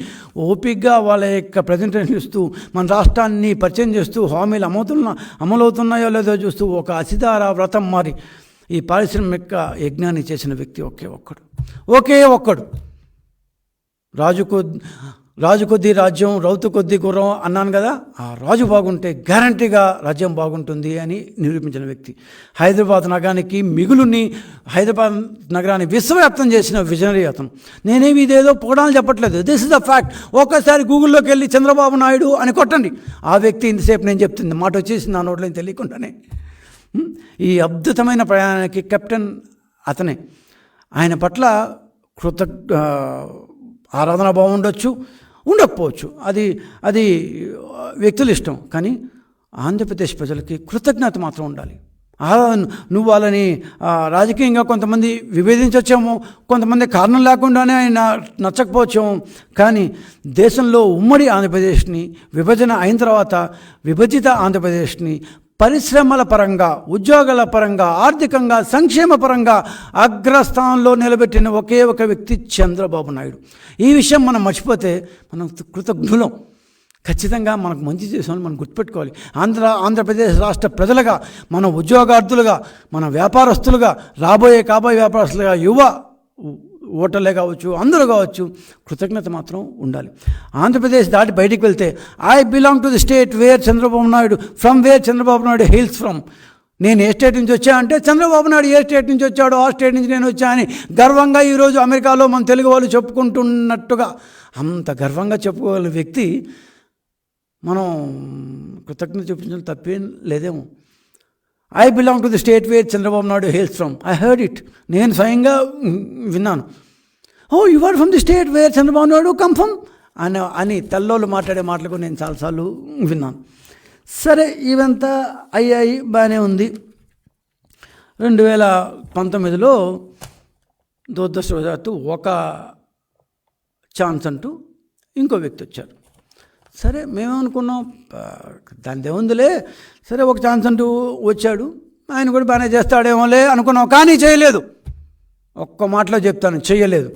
ఓపికగా వాళ్ళ యొక్క ప్రజెంటేషన్ ఇస్తూ మన రాష్ట్రాన్ని పరిచయం చేస్తూ హామీలు అమలవుతున్నాయో లేదో చూస్తూ ఒక అసిధార వ్రతం మారి ఈ పారిశ్రామిక యజ్ఞాన్ని చేసిన వ్యక్తి ఒకే ఒక్కడు. రాజు కొద్దీ రాజ్యం, రౌతు కొద్దీ గుర్రం అన్నాను కదా, ఆ రాజు బాగుంటే గ్యారంటీగా రాజ్యం బాగుంటుంది అని నిరూపించిన వ్యక్తి. హైదరాబాద్ నగరానికి మిగులుని హైదరాబాద్ నగరాన్ని విశ్వవ్యాప్తం చేసిన విజనరీ అతను. నేనేమి ఇదేదో పొగడాలని చెప్పట్లేదు, దిస్ ఇస్ ద ఫ్యాక్ట్. ఒక్కసారి గూగుల్లోకి వెళ్ళి చంద్రబాబు నాయుడు అని కొట్టండి, ఆ వ్యక్తి ఇంతసేపు నేను చెప్తుంది మాట వచ్చేసి నా నోట్లో తెలియకుండానే. ఈ అద్భుతమైన ప్రయాణానికి కెప్టెన్ అతనే. ఆయన పట్ల ఆరాధన భావం ఉండకపోవచ్చు, అది వ్యక్తుల ఇష్టం. కానీ ఆంధ్రప్రదేశ్ ప్రజలకి కృతజ్ఞత మాత్రం ఉండాలి. నువ్వు వాళ్ళని రాజకీయంగా కొంతమంది విభేదించవచ్చేమో, కొంతమంది కారణం లేకుండానే ఆయన నచ్చకపోవచ్చేమో, కానీ దేశంలో ఉమ్మడి ఆంధ్రప్రదేశ్ని, విభజన అయిన తర్వాత విభజిత ఆంధ్రప్రదేశ్ని పరిశ్రమల పరంగా, ఉద్యోగాల పరంగా, ఆర్థికంగా, సంక్షేమ పరంగా అగ్రస్థానంలో నిలబెట్టిన ఒకే ఒక వ్యక్తి చంద్రబాబు నాయుడు. ఈ విషయం మనం మర్చిపోతే మనం కృతజ్ఞులం. ఖచ్చితంగా మనకు మంచి చేసామని మనం గుర్తుపెట్టుకోవాలి. ఆంధ్రప్రదేశ్ రాష్ట్ర ప్రజలుగా, మన ఉద్యోగార్థులుగా, మన వ్యాపారస్తులుగా, కాబోయే వ్యాపారస్తులుగా, యువ ఓటర్లే కావచ్చు, అందరూ కావచ్చు, కృతజ్ఞత మాత్రం ఉండాలి. ఆంధ్రప్రదేశ్ దాటి బయటికి వెళ్తే I belong to the state where Chandrababu Naidu from where Chandrababu Naidu hails from. నేను ఏ స్టేట్ నుంచి వచ్చా అంటే చంద్రబాబు నాయుడు ఏ స్టేట్ నుంచి వచ్చాడో ఆ స్టేట్ నుంచి నేను వచ్చా అని గర్వంగా ఈరోజు అమెరికాలో మన తెలుగు వాళ్ళు చెప్పుకుంటున్నట్టుగా అంత గర్వంగా చెప్పుకోగల వ్యక్తి మనం కృతజ్ఞత చూపించడం తప్పేం లేదేమో. I belong to the state where Chandrababu Naidu hails from. I heard it. నేను స్వయంగా విన్నాను. Oh you are from the state where Chandrababu Naidu come from అని తెల్లోళ్ళు మాట్లాడే మాటలకు నేను చాలాసార్లు విన్నాను. సరే, ఇవంతా అయ్యాయి, బాగానే ఉంది. 2019లో దురదృష్టవశాత్తు ఒక ఛాన్స్ అంటూ ఇంకో వ్యక్తి వచ్చారు. సరే, మేమేమనుకున్నాం దాని ఏముందిలే, సరే ఒక ఛాన్స్ అంటూ వచ్చాడు, ఆయన కూడా బాగానే చేస్తాడేమోలే అనుకున్నాం. కానీ చేయలేదు. ఒక్క మాటలో చెప్తాను, చేయలేదు.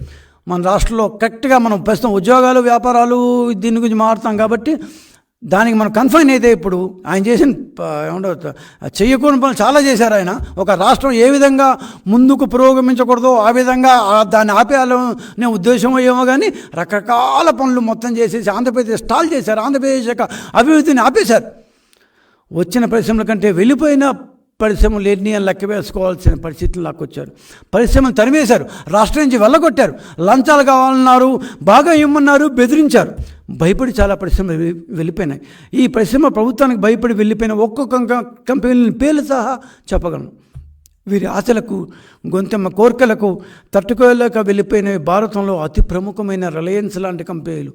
మన రాష్ట్రంలో కరెక్ట్గా మనం ప్రస్తుతం ఉద్యోగాలు, వ్యాపారాలు దీని గురించి మాట్లాడతాం కాబట్టి దానికి మనం కన్ఫైన్ అయితే ఇప్పుడు ఆయన చేసిన ఏమంటారు చెయ్యకూడని పనులు చాలా చేశారు. ఆయన ఒక రాష్ట్రం ఏ విధంగా ముందుకు పురోగమించకూడదో ఆ విధంగా దాన్ని ఆపేయాలనే ఉద్దేశం ఏమో కానీ రకరకాల పనులు మొత్తం చేసేసి ఆంధ్రప్రదేశ్ స్టాల్ చేశారు. ఆంధ్రప్రదేశ్ యొక్క అభివృద్ధిని ఆపేశారు. వచ్చిన పరిశ్రమల కంటే వెళ్ళిపోయిన పరిశ్రమలు ఎన్ని అని లెక్క వేసుకోవాల్సిన పరిస్థితులు లాక్కొచ్చారు. పరిశ్రమలు తరిమేశారు, రాష్ట్రం నుంచి వెళ్ళగొట్టారు, లంచాలు కావాలన్నారు, బాగా ఇమ్మన్నారు, బెదిరించారు. భయపడి చాలా పరిశ్రమలు వెళ్ళిపోయినాయి. ఈ పరిశ్రమ ప్రభుత్వానికి భయపడి వెళ్ళిపోయిన ఒక్కొక్క కంపెనీల పేర్లు సహా చెప్పగలను. వీరి ఆశలకు, గొంతెమ్మ కోరికలకు తట్టుకోలేక వెళ్ళిపోయినవి భారతంలో అతి ప్రముఖమైన రిలయన్స్ లాంటి కంపెనీలు.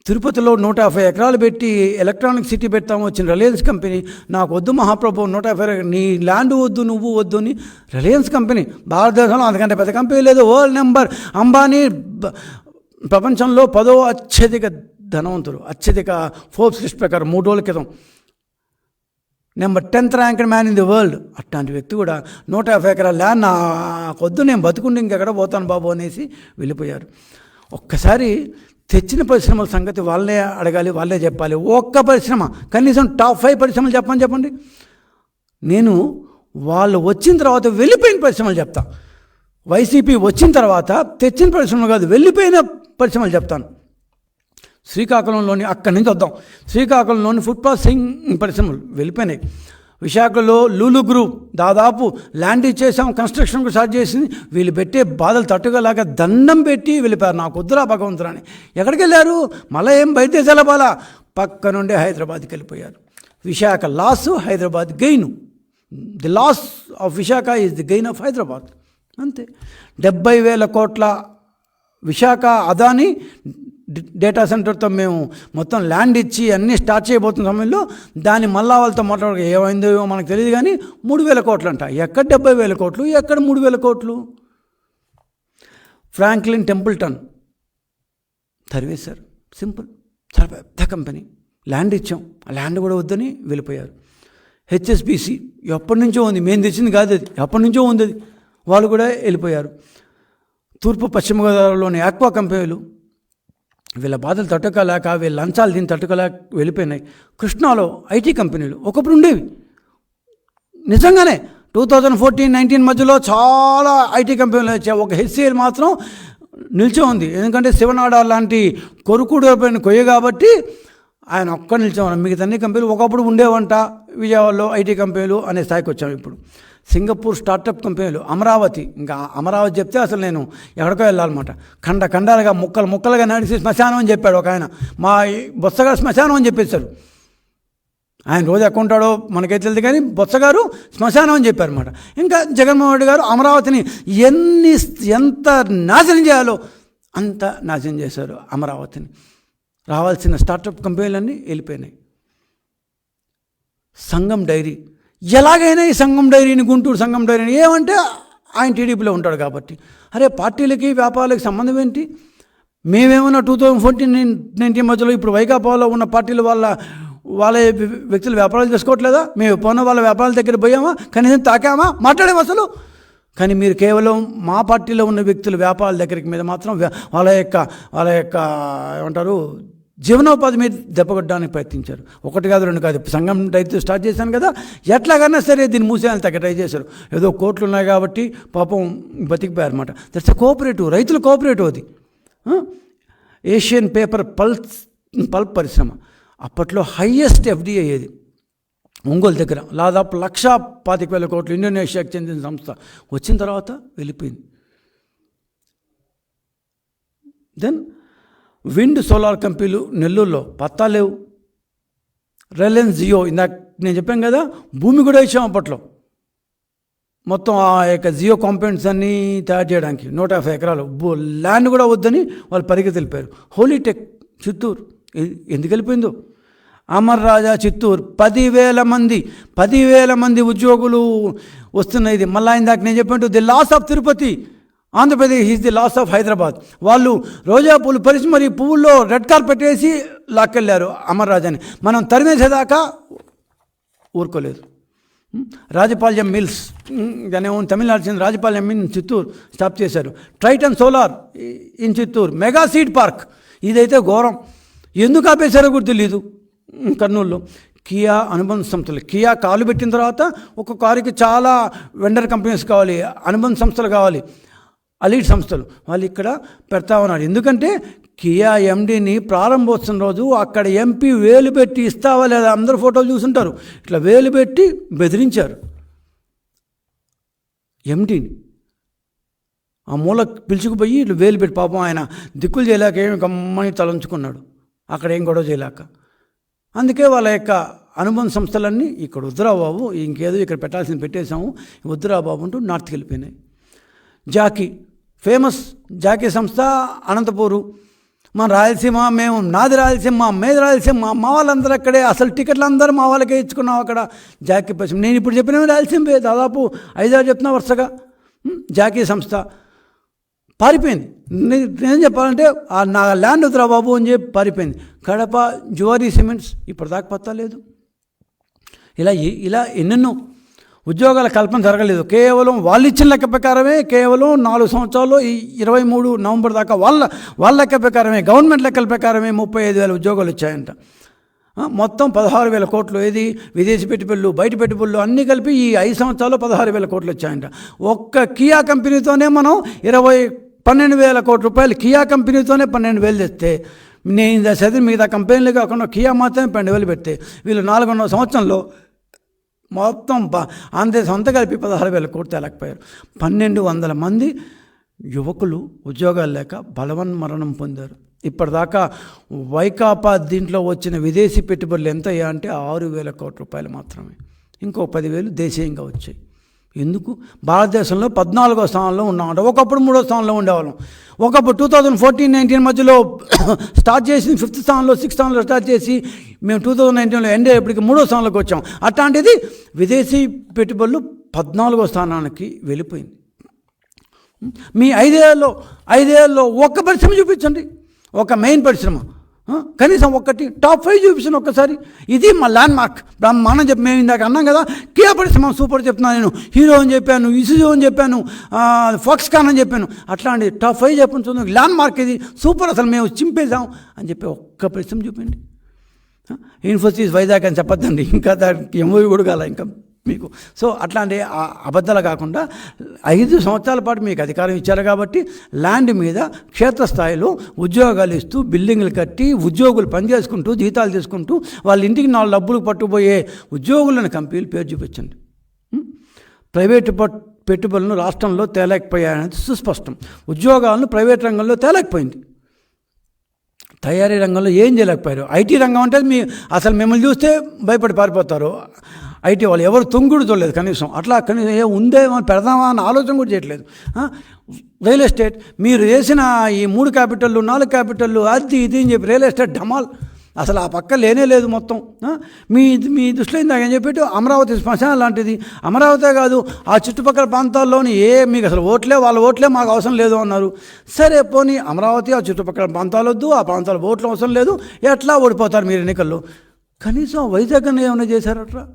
తిరుపతిలో 150 ఎకరాలు పెట్టి ఎలక్ట్రానిక్ సిటీ పెడతాము వచ్చిన రిలయన్స్ కంపెనీ నాకు వద్దు మహాప్రభు, 150 నీ ల్యాండ్ వద్దు, నువ్వు వద్దు అని రిలయన్స్ కంపెనీ. భారతదేశంలో అంతకంటే పెద్ద కంపెనీ లేదు. వరల్డ్ నెంబర్ అంబానీ ప్రపంచంలో 10వ అత్యధిక ధనవంతుడు, అత్యధిక ఫోర్బ్స్ లిస్ట్ ప్రకారం 3 రోజుల క్రితం number 10th ranked man in the world. అట్లాంటి వ్యక్తి కూడా 150 ఎకరాల ల్యాండ్ నాకు వద్దు, నేను బతుకుండి ఇంకెక్కడ పోతాను బాబు అనేసి వెళ్ళిపోయారు. ఒక్కసారి తెచ్చిన పరిశ్రమల సంగతి వాళ్ళే అడగాలి, వాళ్ళే చెప్పాలి. ఒక్క పరిశ్రమ కనీసం టాప్ 5 పరిశ్రమలు చెప్పండి. నేను వాళ్ళు వచ్చిన తర్వాత వెళ్ళిపోయిన పరిశ్రమలు చెప్తా. వైసీపీ వచ్చిన తర్వాత తెచ్చిన పరిశ్రమలు కాదు, వెళ్ళిపోయిన పరిశ్రమలు చెప్తాను. శ్రీకాకుళంలోని, అక్కడి నుంచి వద్దాం, శ్రీకాకుళంలోని ఫుడ్ ప్రాసెసింగ్ పరిశ్రమలు వెళ్ళిపోయినాయి. విశాఖలో లూలు గ్రూప్ దాదాపు ల్యాండ్ ఇచ్చేసాం, కన్స్ట్రక్షన్ స్టార్ట్ చేసింది. వీళ్ళు పెట్టే బాధలు తట్టుకోలేక దండం పెట్టి వెళ్ళిపోయారు. నాకు వద్దురా భగవంతురా అని. ఎక్కడికి వెళ్ళారు? మళ్ళీ ఏం బయట దేశాల బాలా, పక్క నుండే హైదరాబాద్కి వెళ్ళిపోయారు. Visakha loss, Hyderabad gain. The loss of Visakha is the gain of Hyderabad. అంతే. 70,000 కోట్ల విశాఖ అదాని డేటా సెంటర్తో మేము మొత్తం ల్యాండ్ ఇచ్చి అన్నీ స్టార్ట్ చేయబోతున్న సమయంలో దాన్ని మళ్ళా వాళ్ళతో మాట్లాడ ఏమైందో మనకు తెలియదు కానీ 3,000 కోట్లు అంట. ఎక్కడ 70,000 కోట్లు, ఎక్కడ 3,000 కోట్లు? ఫ్రాంక్లిన్ టెంపుల్టన్ తరివేశారు. సింపుల్. చాలా పెద్ద కంపెనీ, ల్యాండ్ ఇచ్చాం, ఆ ల్యాండ్ కూడా వద్దని వెళ్ళిపోయారు. హెచ్ఎస్బిసి ఎప్పటి నుంచో ఉంది, మేము తెచ్చింది కాదు అది, ఎప్పటి నుంచో ఉంది అది, వాళ్ళు కూడా వెళ్ళిపోయారు. తూర్పు పశ్చిమ గోదావరిలోని ఆక్వా కంపెనీలు వీళ్ళ బాధలు తట్టుకోలేక, వీళ్ళ లంచాలు దీన్ని తట్టుకోలేక వెళ్ళిపోయినాయి. కృష్ణాలో ఐటీ కంపెనీలు ఒకప్పుడు ఉండేవి. నిజంగానే 2014-19 మధ్యలో చాలా ఐటీ కంపెనీలు వచ్చాయి. ఒక హెచ్సిఎల్ మాత్రం నిల్చో ఉంది. ఎందుకంటే శివనాడ లాంటి కొరుకుడు పైన కొయ్య కాబట్టి ఆయన ఒక్క నిల్చోమన్నారు. మిగతా అన్ని కంపెనీలు ఒకప్పుడు ఉండేవంట. విజయవాడలో ఐటీ కంపెనీలు అనే స్థాయికి వచ్చాము ఇప్పుడు. సింగపూర్ స్టార్టప్ కంపెనీలు, అమరావతి, ఇంకా అమరావతి చెప్తే అసలు నేను ఎక్కడికో వెళ్ళాలన్నమాట. ఖండాలుగా ముక్కలుగా నడిచి శ్మశానం అని చెప్పాడు ఒక ఆయన. మా బొత్సగారు శ్మశానం అని చెప్పేశారు. ఆయన రోజు ఎక్కడ ఉంటాడో మనకైతే తెలియదు కానీ బొత్సగారు శ్మశానం అని చెప్పారు అనమాట. ఇంకా జగన్మోహన్ రెడ్డి గారు అమరావతిని ఎంత నాశనం చేయాలో అంత నాశనం చేశారు. అమరావతిని రావాల్సిన స్టార్టప్ కంపెనీలన్నీ వెళ్ళిపోయినాయి. సంగం డైరీ, ఎలాగైనా ఈ సంగం డైరీని, గుంటూరు సంగం డైరీని, ఏమంటే ఆయన టీడీపీలో ఉంటాడు కాబట్టి, అరే పార్టీలకి వ్యాపారాలకి సంబంధం ఏంటి? మేమేమన్నా 2014-19 మధ్యలో ఇప్పుడు వైకాపాలో ఉన్న పార్టీల వాళ్ళ వ్యక్తులు వ్యాపారాలు చేసుకోవట్లేదా? మేము పోయిన వాళ్ళ వ్యాపారాల దగ్గర పోయామా? కనీసం తాకామా? మాట్లాడాము అసలు? కానీ మీరు కేవలం మా పార్టీలో ఉన్న వ్యక్తుల వ్యాపారాల దగ్గరికి మీద మాత్రం వాళ్ళ యొక్క ఏమంటారు జీవనోపాధి మీద దెబ్బకొట్టడానికి ప్రయత్నించారు. ఒకటి కాదు, రెండు కాదు. సంఘం రైతు స్టార్ట్ చేశాను కదా, ఎట్లాగైనా సరే దీన్ని మూసేయాలని ట్రై చేశారు. ఏదో కోట్లు ఉన్నాయి కాబట్టి పాపం బతికిపోయారు అనమాట. దట్స్ ఎ కోఆపరేటివ్, రైతుల కోఆపరేటివ్ అది. ఏషియన్ పేపర్ పల్ప్ పరిశ్రమ అప్పట్లో హైయెస్ట్ ఎఫ్డిఐ అయ్యేది ఒంగోలు దగ్గర. దాదాపు 1,25,000 కోట్లు ఇండోనేషియాకి చెందిన సంస్థ. వచ్చిన తర్వాత వెళ్ళిపోయింది. దెన్ విండ్ సోలార్ కంపెనీలు నెల్లూరులో పత్తా లేవు. రిలయన్స్ జియో, ఇందాక నేను చెప్పాను కదా, భూమి కూడా ఇచ్చాం అప్పట్లో. మొత్తం ఆ యొక్క జియో కాంపౌండ్స్ అన్నీ తయారు చేయడానికి 150 ఎకరాలు ల్యాండ్ కూడా వద్దని వాళ్ళు పరిగెత్తి వెళ్ళిపోయారు. హోలీటెక్ చిత్తూరు ఎందుకు వెళ్ళిపోయిందో. అమర్ రాజా చిత్తూరు 10,000 మంది ఉద్యోగులు వస్తున్నాయి. ఇది మళ్ళీ ఇందాక నేను చెప్పినట్టు the loss of Tirupati, Andhra Pradesh is the loss of Hyderabad. వాళ్ళు రోజా పూలు పరిచి మరి పువ్వుల్లో రెడ్ కార్పెట్ వేసి లాక్కెళ్ళారు అమర్ రాజాని. మనం తరిమేసేదాకా ఊరుకోలేదు. రాజపాళ్యం మిల్స్, దాని తమిళనాడు చెందిన రాజపాళ్యం మిల్ చిత్తూరు స్టాప్ చేశారు. Triton solar in Chittoor, mega seed park, ఇదైతే ఘోరం. ఎందుకు ఆపేశారో కూడా తెలీదు. కర్నూలులో కియా అనుబంధ సంస్థలు, కియా కాలు పెట్టిన తర్వాత ఒక కారుకి చాలా వెండర్ కంపెనీస్ కావాలి, అనుబంధ సంస్థలు కావాలి, అలీడ్ సంస్థలు. వాళ్ళు ఇక్కడ పెడతా ఉన్నారు. ఎందుకంటే కియా ఎండీని ప్రారంభోత్సవం రోజు అక్కడ ఎంపీ వేలు పెట్టి ఇస్తావా లేదా, అందరూ ఫోటోలు చూసుంటారు, ఇట్లా వేలు పెట్టి బెదిరించారు ఎండీని. ఆ మూల పిలుచుకుపోయి ఇట్లా వేలు పెట్టి, పాపం ఆయన దిక్కులు చేయలేక ఏమి గమ్మని తలంచుకున్నాడు, అక్కడ ఏం గొడవ చేయలేక. అందుకే వాళ్ళ యొక్క అనుబంధ సంస్థలన్నీ ఇక్కడ వద్దురా బాబు, ఇంకేదో ఇక్కడ పెట్టాల్సింది పెట్టేశాము, వద్దురా బాబు అంటూ నార్త్కి వెళ్ళిపోయినాయి. జాకీ, ఫేమస్ జాకీ సంస్థ అనంతపూరు. మన రాయలసీమ, నాది రాయలసీమ, మేది రాయలసీమ, మా వాళ్ళందరూ అక్కడే, అసలు టికెట్లు అందరూ మా వాళ్ళకే ఇచ్చుకున్నాం అక్కడ జాకీ పరిశ్రమ. నేను ఇప్పుడు చెప్పినవి రాయలసీమే, దాదాపు 5-6 చెప్తున్నా వరుసగా. జాకీ సంస్థ పారిపోయింది. నేను చెప్పాలంటే నా ల్యాండ్ వద్దురా బాబు అని చెప్పి పారిపోయింది. కడప జువారీ సిమెంట్స్ ఇప్పటిదాకా పత్తా లేదు. ఇలా ఎన్నెన్నో ఉద్యోగాల కల్పన జరగలేదు. కేవలం వాళ్ళు ఇచ్చిన లెక్క ప్రకారమే, కేవలం 4 సంవత్సరాల్లో 23 నవంబర్ దాకా వాళ్ళ లెక్క ప్రకారమే, గవర్నమెంట్ లెక్కల ప్రకారమే 35,000 ఉద్యోగాలు వచ్చాయంట. మొత్తం 16,000 కోట్లు, ఏది విదేశీ పెట్టుబడులు, బయట పెట్టుబడులు అన్నీ కలిపి ఈ 5 సంవత్సరాల్లో 16,000 కోట్లు వచ్చాయంట. ఒక్క కియా కంపెనీతోనే మనం 12,000 కోట్ల రూపాయలు, కియా కంపెనీతోనే 12,000 తెస్తే, నేను చదివి మిగతా కంపెనీలు కాకుండా కియా మాత్రమే 12,000 పెడితే, వీళ్ళు 4.5 సంవత్సరంలో మొత్తం ఆంధ్రదేశం అంతా కలిపి 16,000 కోట్లు తేలేకపోయారు. 1,200 మంది యువకులు ఉద్యోగాలు లేక బలవన్మరణం పొందారు. ఇప్పటిదాకా వైకాపా దీంట్లో వచ్చిన విదేశీ పెట్టుబడులు ఎంత అయ్యా అంటే 6,000 కోట్ల రూపాయలు మాత్రమే. ఇంకో 10,000 దేశీయంగా వచ్చాయి. ఎందుకు? భారతదేశంలో 14వ స్థానంలో ఉన్నామంట. ఒకప్పుడు 3వ స్థానంలో ఉండేవాళ్ళం. ఒకప్పుడు 2014-19 మధ్యలో స్టార్ట్ చేసి 5th స్థానంలో, 6th స్థానంలో స్టార్ట్ చేసి మేము 2019లో ఎండ్ అయ్యేప్పటికి 3వ స్థానంలోకి వచ్చాం. అట్లాంటిది విదేశీ పెట్టుబడులు 14వ స్థానానికి వెళ్ళిపోయింది. మీ 5 ఏళ్ళలో ఒక్క పరిశ్రమ చూపించండి, ఒక మెయిన్ పరిశ్రమ, కనీసం ఒక్కటి టాప్ 5 చూపించాను ఒక్కసారి. ఇది మా ల్యాండ్ మార్క్. బ్రహ్మాండం చెప్పి మేము ఇందాక అన్నాం కదా, కియా పరిశ్రమ సూపర్ చెప్తున్నాను, నేను హీరో అని చెప్పాను, ఇసుజో అని చెప్పాను, ఫాక్స్కాన్ అని చెప్పాను. అట్లాంటి టాప్ 5 చెప్పండి, చూద్దాం, ల్యాండ్ మార్క్ ఇది సూపర్, అసలు మేము చింపేశాం అని చెప్పి ఒక్క పరిశ్రమ చూపండి. ఇన్ఫోసిస్ వైజాగ్ అని చెప్పొద్దండి, ఇంకా దానికి ఎంఓయూ కూడా కాల ఇంకా మీకు. సో అట్లాంటి అబద్ధాలు కాకుండా 5 సంవత్సరాల పాటు మీకు అధికారం ఇచ్చారు కాబట్టి ల్యాండ్ మీద క్షేత్రస్థాయిలో ఉద్యోగాలు ఇస్తూ, బిల్డింగ్లు కట్టి, ఉద్యోగులు పనిచేసుకుంటూ, జీతాలు తీసుకుంటూ, వాళ్ళ ఇంటికి 4 డబ్బులు పట్టుకుపోయే ఉద్యోగులను కంపెనీలు పేరు చూపించండి. ప్రైవేటు పెట్టుబడులను రాష్ట్రంలో తేలేకపోయాయనేది సుస్పష్టం. ఉద్యోగాలను ప్రైవేట్ రంగంలో తేలేకపోయింది. తయారీ రంగంలో ఏం చేయలేకపోయారు. ఐటీ రంగం అంటే అసలు మిమ్మల్ని చూస్తే భయపడి పారిపోతారు. ఐటీ వాళ్ళు ఎవరు తుంగుడు చూడలేదు కనీసం. అట్లా కనీసం ఉందేమో పెడదామా అని ఆలోచన కూడా చేయట్లేదు. రియల్ ఎస్టేట్ మీరు చేసిన ఈ 3 క్యాపిటళ్ళు 4 క్యాపిటళ్ళు అది ఇది అని చెప్పి రియల్ ఎస్టేట్ ఢమాల్, అసలు ఆ పక్క లేనే లేదు మొత్తం. మీ దృష్టిలో ఇందాక ఏం చెప్పేట్టు అమరావతి శ్మశానం లాంటిది. అమరావతే కాదు, ఆ చుట్టుపక్కల ప్రాంతాల్లోని మీకు అసలు వాళ్ళ ఓట్లే మాకు అవసరం లేదు అన్నారు. సరే పోనీ అమరావతి, ఆ చుట్టుపక్కల ప్రాంతాలు వద్దు, ఆ ప్రాంతాల ఓట్లు అవసరం లేదు, ఎట్లా ఓడిపోతారు మీరు ఎన్నికల్లో. కనీసం వైజాగ్ ఏమైనా చేశారట్రా?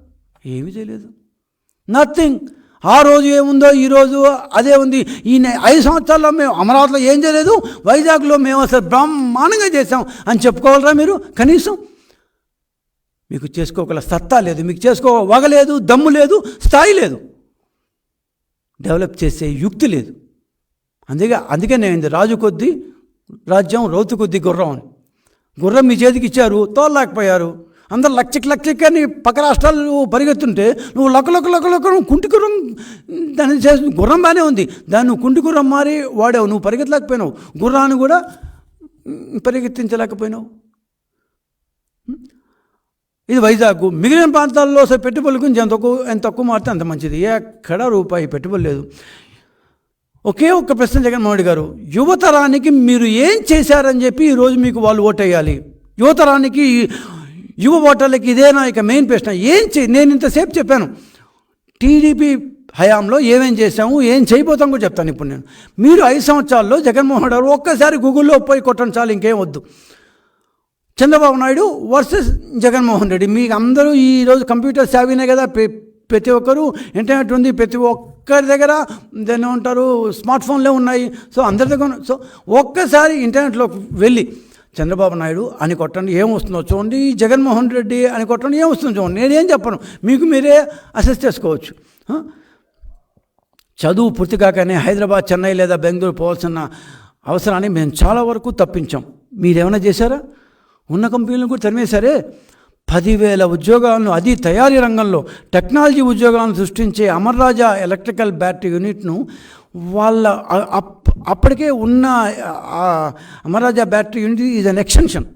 ఏమీ చేయలేదు, నథింగ్. ఆ రోజు ఏముందో ఈరోజు అదే ఉంది. ఈ 5 సంవత్సరాల్లో మేము అమరావతిలో ఏం చేయలేదు, వైజాగ్లో మేము అసలు బ్రహ్మాండంగా చేసాం అని చెప్పుకోవాలరా మీరు? కనీసం మీకు చేసుకోగల సత్తా లేదు, మీకు చేసుకోవగలేదు, దమ్ము లేదు, స్థాయి లేదు, డెవలప్ చేసే యుక్తి లేదు. అందుకే నేను రాజు కొద్దీ రాజ్యం, రౌతు కొద్దీ గుర్రం అని. గుర్రం మీ చేతికి ఇచ్చారు, తోలలేకపోయారు. అందరు లక్షకి అని పక్క రాష్ట్రాలు పరిగెత్తుంటే నువ్వు లొక్క కుంటి గుర్రం దాన్ని చేసి, గుర్రం బాగానే ఉంది, దాన్ని నువ్వు కుంటి గుర్రం మారి వాడావు, నువ్వు పరిగెత్తలేకపోయినావు, గుర్రాన్ని కూడా పరిగెత్తించలేకపోయినావు. ఇది వైజాగ్. మిగిలిన ప్రాంతాల్లో పెట్టుబడుల గురించి ఎంత తక్కువ మారితే అంత మంచిది. ఎక్కడ రూపాయి పెట్టుబడి లేదు. ఒకే ఒక్క ప్రశ్న జగన్మోహన్ రెడ్డి గారు, యువతరానికి మీరు ఏం చేశారని చెప్పి ఈరోజు మీకు వాళ్ళు ఓటేయాలి. యువతరానికి, యువ ఓటర్లకి ఇదేనా ఇక మెయిన్ ప్రశ్న. నేను ఇంతసేపు చెప్పాను టీడీపీ హయాంలో ఏమేం చేశాము, ఏం చేయబోతాం కూడా చెప్తాను ఇప్పుడు నేను. మీరు 5 సంవత్సరాల్లో జగన్మోహన్ రెడ్డి గారు ఒక్కసారి గూగుల్లో పోయి కొట్టండి చాలు, ఇంకేం వద్దు. చంద్రబాబు నాయుడు వర్సెస్ జగన్మోహన్ రెడ్డి. మీకు అందరూ ఈరోజు కంప్యూటర్ సేవీనే కదా, ప్రతి ఒక్కరు ఇంటర్నెట్ ఉంది, ప్రతి ఒక్కరి దగ్గర దాన్ని ఉంటారు, స్మార్ట్ ఫోన్లే ఉన్నాయి. సో అందరి దగ్గర. సో ఒక్కసారి ఇంటర్నెట్లోకి వెళ్ళి చంద్రబాబు నాయుడు అని కొట్టండి, ఏమొస్తుందో చూడండి, జగన్మోహన్ రెడ్డి అని కొట్టండి, ఏమొస్తుందో చూడండి. నేనేం చెప్పను, మీకు మీరే అసెస్ చేసుకోవచ్చు. చదువు పూర్తి కాకనే హైదరాబాద్, చెన్నై లేదా బెంగళూరు పోవాల్సిన అవసరాన్ని మేము చాలా వరకు తప్పించాం. మీరేమైనా చేశారా? ఉన్న కంపెనీలను కూడా తరిమేశారే. 10,000 ఉద్యోగాలను, అది తయారీ రంగంలో టెక్నాలజీ ఉద్యోగాలను సృష్టించే అమర్ రాజా ఎలక్ట్రికల్ బ్యాటరీ యూనిట్ను వాళ్ళ అప్పటికే ఉన్న Amar Raja battery unit is an extension.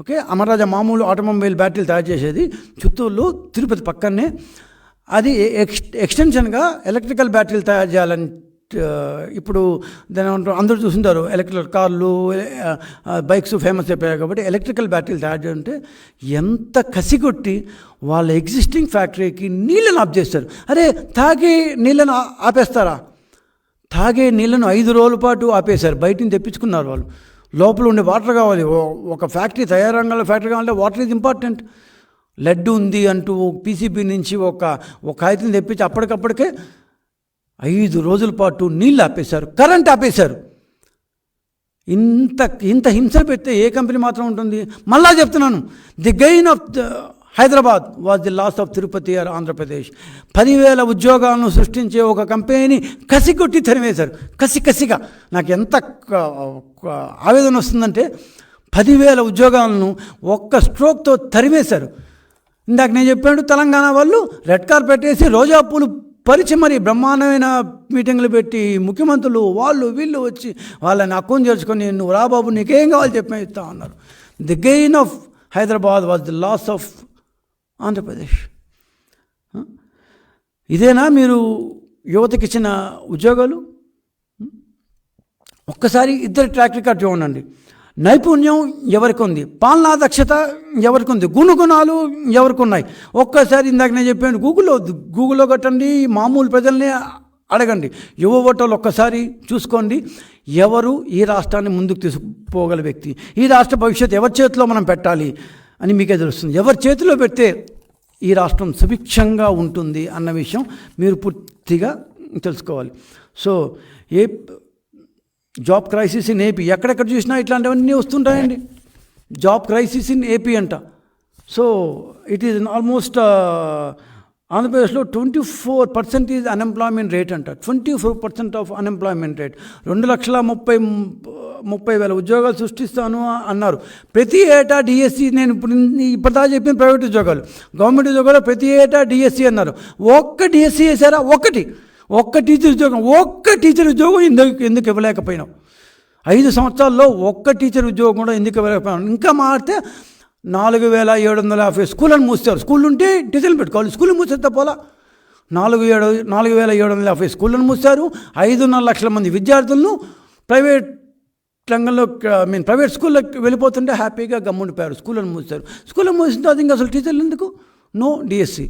Okay, Amar Raja మామూలు ఆటోమొబైల్ బ్యాటరీలు తయారు చేసేది చిత్తూరులో, తిరుపతి పక్కనే. అది ఎక్స్టెన్షన్గా ఎలక్ట్రికల్ బ్యాటరీలు తయారు చేయాలని ఇప్పుడు దాని అందరూ చూస్తుంటారు. ఎలక్ట్రికల్ కార్లు, బైక్స్ ఫేమస్ అయిపోయాయి కాబట్టి ఎలక్ట్రికల్ బ్యాటరీలు తయారు చేయాలంటే ఎంత కసిగొట్టి వాళ్ళ ఎగ్జిస్టింగ్ ఫ్యాక్టరీకి నీళ్ళను ఆఫ్ చేస్తారు. అరే, తాగే నీళ్ళను ఆపేస్తారా? తాగే నీళ్ళను 5 రోజుల పాటు ఆపేశారు. బయట నుంచి తెప్పించుకున్నారు వాళ్ళు. లోపల ఉండే వాటర్ కావాలి. ఒక ఫ్యాక్టరీ, తయారు రంగంలో ఫ్యాక్టరీ కావాలంటే వాటర్ ఈజ్ ఇంపార్టెంట్. లెడ్ ఉంది అంటూ పీసీబీ నుంచి ఒక కాగితం తెప్పించి అప్పటికప్పటికే 5 రోజుల పాటు నీళ్ళు ఆపేశారు, కరెంట్ ఆపేశారు. ఇంత హింస పెడితే ఏ కంపెనీ మాత్రం ఉంటుంది? మళ్ళా చెప్తున్నాను, the gain of Hyderabad was the loss of Tirupati or Andhra Pradesh. 10,000 ఉద్యోగాలను సృష్టించే ఒక కంపెనీని కసికొట్టి తరివేశారు. కసిగా నాకు ఎంత ఆవేదన వస్తుందంటే, 10,000 ఉద్యోగాలను ఒక్క స్ట్రోక్తో తరివేశారు. ఇందాక నేను చెప్పాను, తెలంగాణ వాళ్ళు రెడ్ కార్పెట్ వేసి రోజా పూలు పరిచి మరి బ్రహ్మాండమైన మీటింగ్లు పెట్టి ముఖ్యమంత్రులు వాళ్ళు వీళ్ళు వచ్చి వాళ్ళని అకౌంట్ చేర్చుకొని, నువ్వు రా బాబు నీకేం కావాలి చెప్పి ఇస్తా అన్నారు. The gain of Hyderabad was the loss of Andhra Pradesh. ఇదేనా మీరు యువతకి ఇచ్చిన ఉద్యోగాలు? ఒక్కసారి ఇద్దరు ట్రాక్ రికార్డ్ చూడండి. నైపుణ్యం ఎవరికి ఉంది, పాలనా దక్షత ఎవరికి ఉంది, గుణగుణాలు ఎవరికి ఉన్నాయి? ఒక్కసారి ఇందాక నేను చెప్పాను, గూగుల్లో కొట్టండి, మామూలు ప్రజల్ని అడగండి, యువ ఓటర్లు ఒక్కసారి చూసుకోండి. ఎవరు ఈ రాష్ట్రాన్ని ముందుకు తీసుకుపోగల వ్యక్తి, ఈ రాష్ట్ర భవిష్యత్తు ఎవరి చేతిలో మనం పెట్టాలి అని మీకే తెలుస్తుంది. ఎవరి చేతిలో పెడితే ఈ రాష్ట్రం సుభిక్షంగా ఉంటుంది అన్న విషయం మీరు పూర్తిగా తెలుసుకోవాలి. So job crisis in AP, ఎక్కడెక్కడ చూసినా ఇట్లాంటివన్నీ వస్తుంటాయండి. జాబ్ క్రైసిస్ ఇన్ ఏపీ అంట. సో ఇట్ ఈజ్ ఆల్మోస్ట్ ఆంధ్రప్రదేశ్లో 24% ఈజ్ అన్ఎంప్లాయ్మెంట్ రేట్ అంట. 24% ఆఫ్ అన్ఎంప్లాయ్మెంట్ రేట్. 2,30,000 ఉద్యోగాలు సృష్టిస్తాను అన్నారు. ప్రతి ఏటా డిఎస్సి, నేను ఇప్పటిదా చెప్పిన ప్రైవేట్ ఉద్యోగాలు, గవర్నమెంట్ ఉద్యోగాలు ప్రతి ఏటా డిఎస్సి అన్నారు. ఒక్క డిఎస్సి వేసారా? ఒక్క టీచర్ ఉద్యోగం ఎందుకు ఇవ్వలేకపోయినావు? 5 సంవత్సరాల్లో ఒక్క టీచర్ ఉద్యోగం కూడా ఎందుకు ఇవ్వలేకపోయినావు? ఇంకా మారితే 4,750 స్కూళ్ళను మూస్తారు. స్కూళ్ళు ఉంటే టీచర్లు పెట్టుకోవాలి, స్కూళ్ళు మూసేస్తే పోలా. 4,750 స్కూళ్ళను మూస్తారు. 5.5 లక్షల మంది విద్యార్థులను ప్రైవేట్ రంగంలో, ప్రైవేట్ స్కూళ్ళకి వెళ్ళిపోతుంటే హ్యాపీగా గమ్ముండిపోయారు. స్కూళ్ళను మూస్తారు. స్కూళ్ళను మూసిన తర్వాత ఇంకా అసలు టీచర్లు ఎందుకు? నో డిఎస్సి,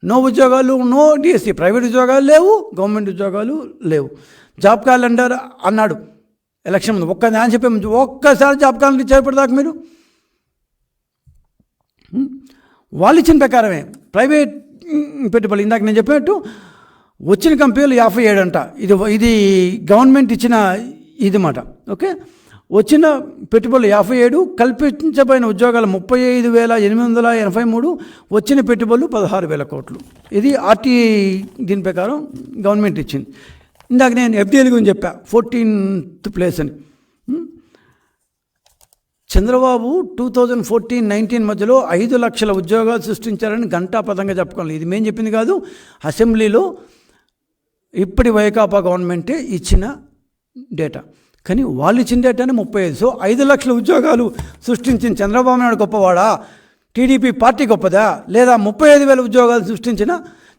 నో ఉద్యోగాలు, నో డిఎస్సి. ప్రైవేట్ ఉద్యోగాలు లేవు, గవర్నమెంట్ ఉద్యోగాలు లేవు. జాబ్ క్యాలెండర్ అన్నాడు ఎలక్షన్ ముందు. అని చెప్పే ఒక్కసారి జాబ్ క్యాలెండర్ చేపడదాకా మీరు వాళ్ళు ఇచ్చిన ప్రకారమే ప్రైవేట్ పెట్టుబడులు. ఇందాక నేను చెప్పినట్టు వచ్చిన కంపెనీలు 57 అంట. ఇది గవర్నమెంట్ ఇచ్చిన ఇది మాట. ఓకే, వచ్చిన పెట్టుబడులు 57, కల్పించబడిన ఉద్యోగాలు 35,883, వచ్చిన పెట్టుబడులు 16,000 కోట్లు. ఇది ఆర్టీఐ దీని ప్రకారం గవర్నమెంట్ ఇచ్చింది. ఇందాక నేను ఎఫ్డీఎల్ గురించి చెప్పా, 14th ప్లేస్ అని. చంద్రబాబు 2014-19 మధ్యలో 5 లక్షల ఉద్యోగాలు సృష్టించారని ఘంటాపథంగా చెప్పుకోవాలి. ఇది మేము చెప్పింది కాదు, అసెంబ్లీలో ఇప్పటి వైకాపా గవర్నమెంటే ఇచ్చిన డేటా. కానీ వాళ్ళు ఇచ్చిన డేటానే 35. సో 5 లక్షల ఉద్యోగాలు సృష్టించిన చంద్రబాబు నాయుడు గొప్పవాడా, టీడీపీ పార్టీ గొప్పదా, లేదా 35,000 ఉద్యోగాలు సృష్టించిన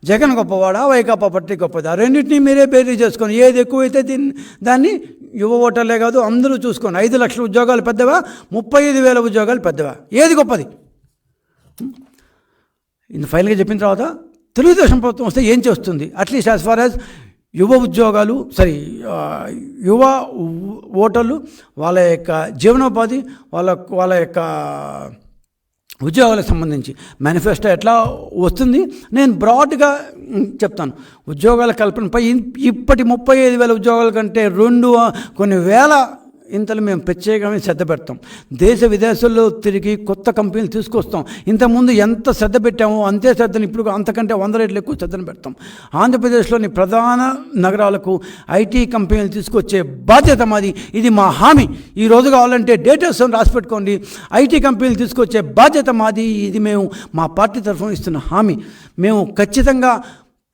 జగన్ గొప్పవాడా, వైకాపా పార్టీ గొప్పదా? రెండింటినీ మీరే బేరీ చేసుకొని ఏది ఎక్కువైతే దాన్ని యువ ఓటర్లే కాదు అందరూ చూసుకొని 5 లక్షల ఉద్యోగాలు పెద్దవా, 35,000 ఉద్యోగాలు పెద్దవా, ఏది గొప్పది? ఇది ఫైనల్గా చెప్పిన తర్వాత తెలుగుదేశం ప్రభుత్వం వస్తే ఏం చేస్తుంది? అట్లీస్ట్ యాజ్ ఫార్ యాజ్ యువ ఉద్యోగాలు యువ ఓటర్లు వాళ్ళ యొక్క జీవనోపాధి వాళ్ళ యొక్క ఉద్యోగాలకు సంబంధించి మేనిఫెస్టో ఎట్లా వస్తుంది నేను బ్రాడ్గా చెప్తాను. ఉద్యోగాల కల్పనపై ఇప్పటి 35,000 ఉద్యోగాల కంటే కొన్ని వేల ఇంతలో మేము ప్రత్యేకంగా శ్రద్ధ పెడతాం. దేశ విదేశాల్లో తిరిగి కొత్త కంపెనీలు తీసుకొస్తాం. ఇంతకుముందు ఎంత శ్రద్ధ పెట్టామో అంతే శ్రద్ధను ఇప్పుడు అంతకంటే 100 రెట్లు ఎక్కువ శ్రద్ధను పెడతాం. ఆంధ్రప్రదేశ్లోని ప్రధాన నగరాలకు ఐటీ కంపెనీలు తీసుకొచ్చే బాధ్యత మాది. ఇది మా హామీ. ఈ రోజు కావాలంటే డేటాస్ రాసి పెట్టుకోండి. ఐటీ కంపెనీలు తీసుకొచ్చే బాధ్యత మాది. ఇది మేము మా పార్టీ తరఫున ఇస్తున్న హామీ. మేము ఖచ్చితంగా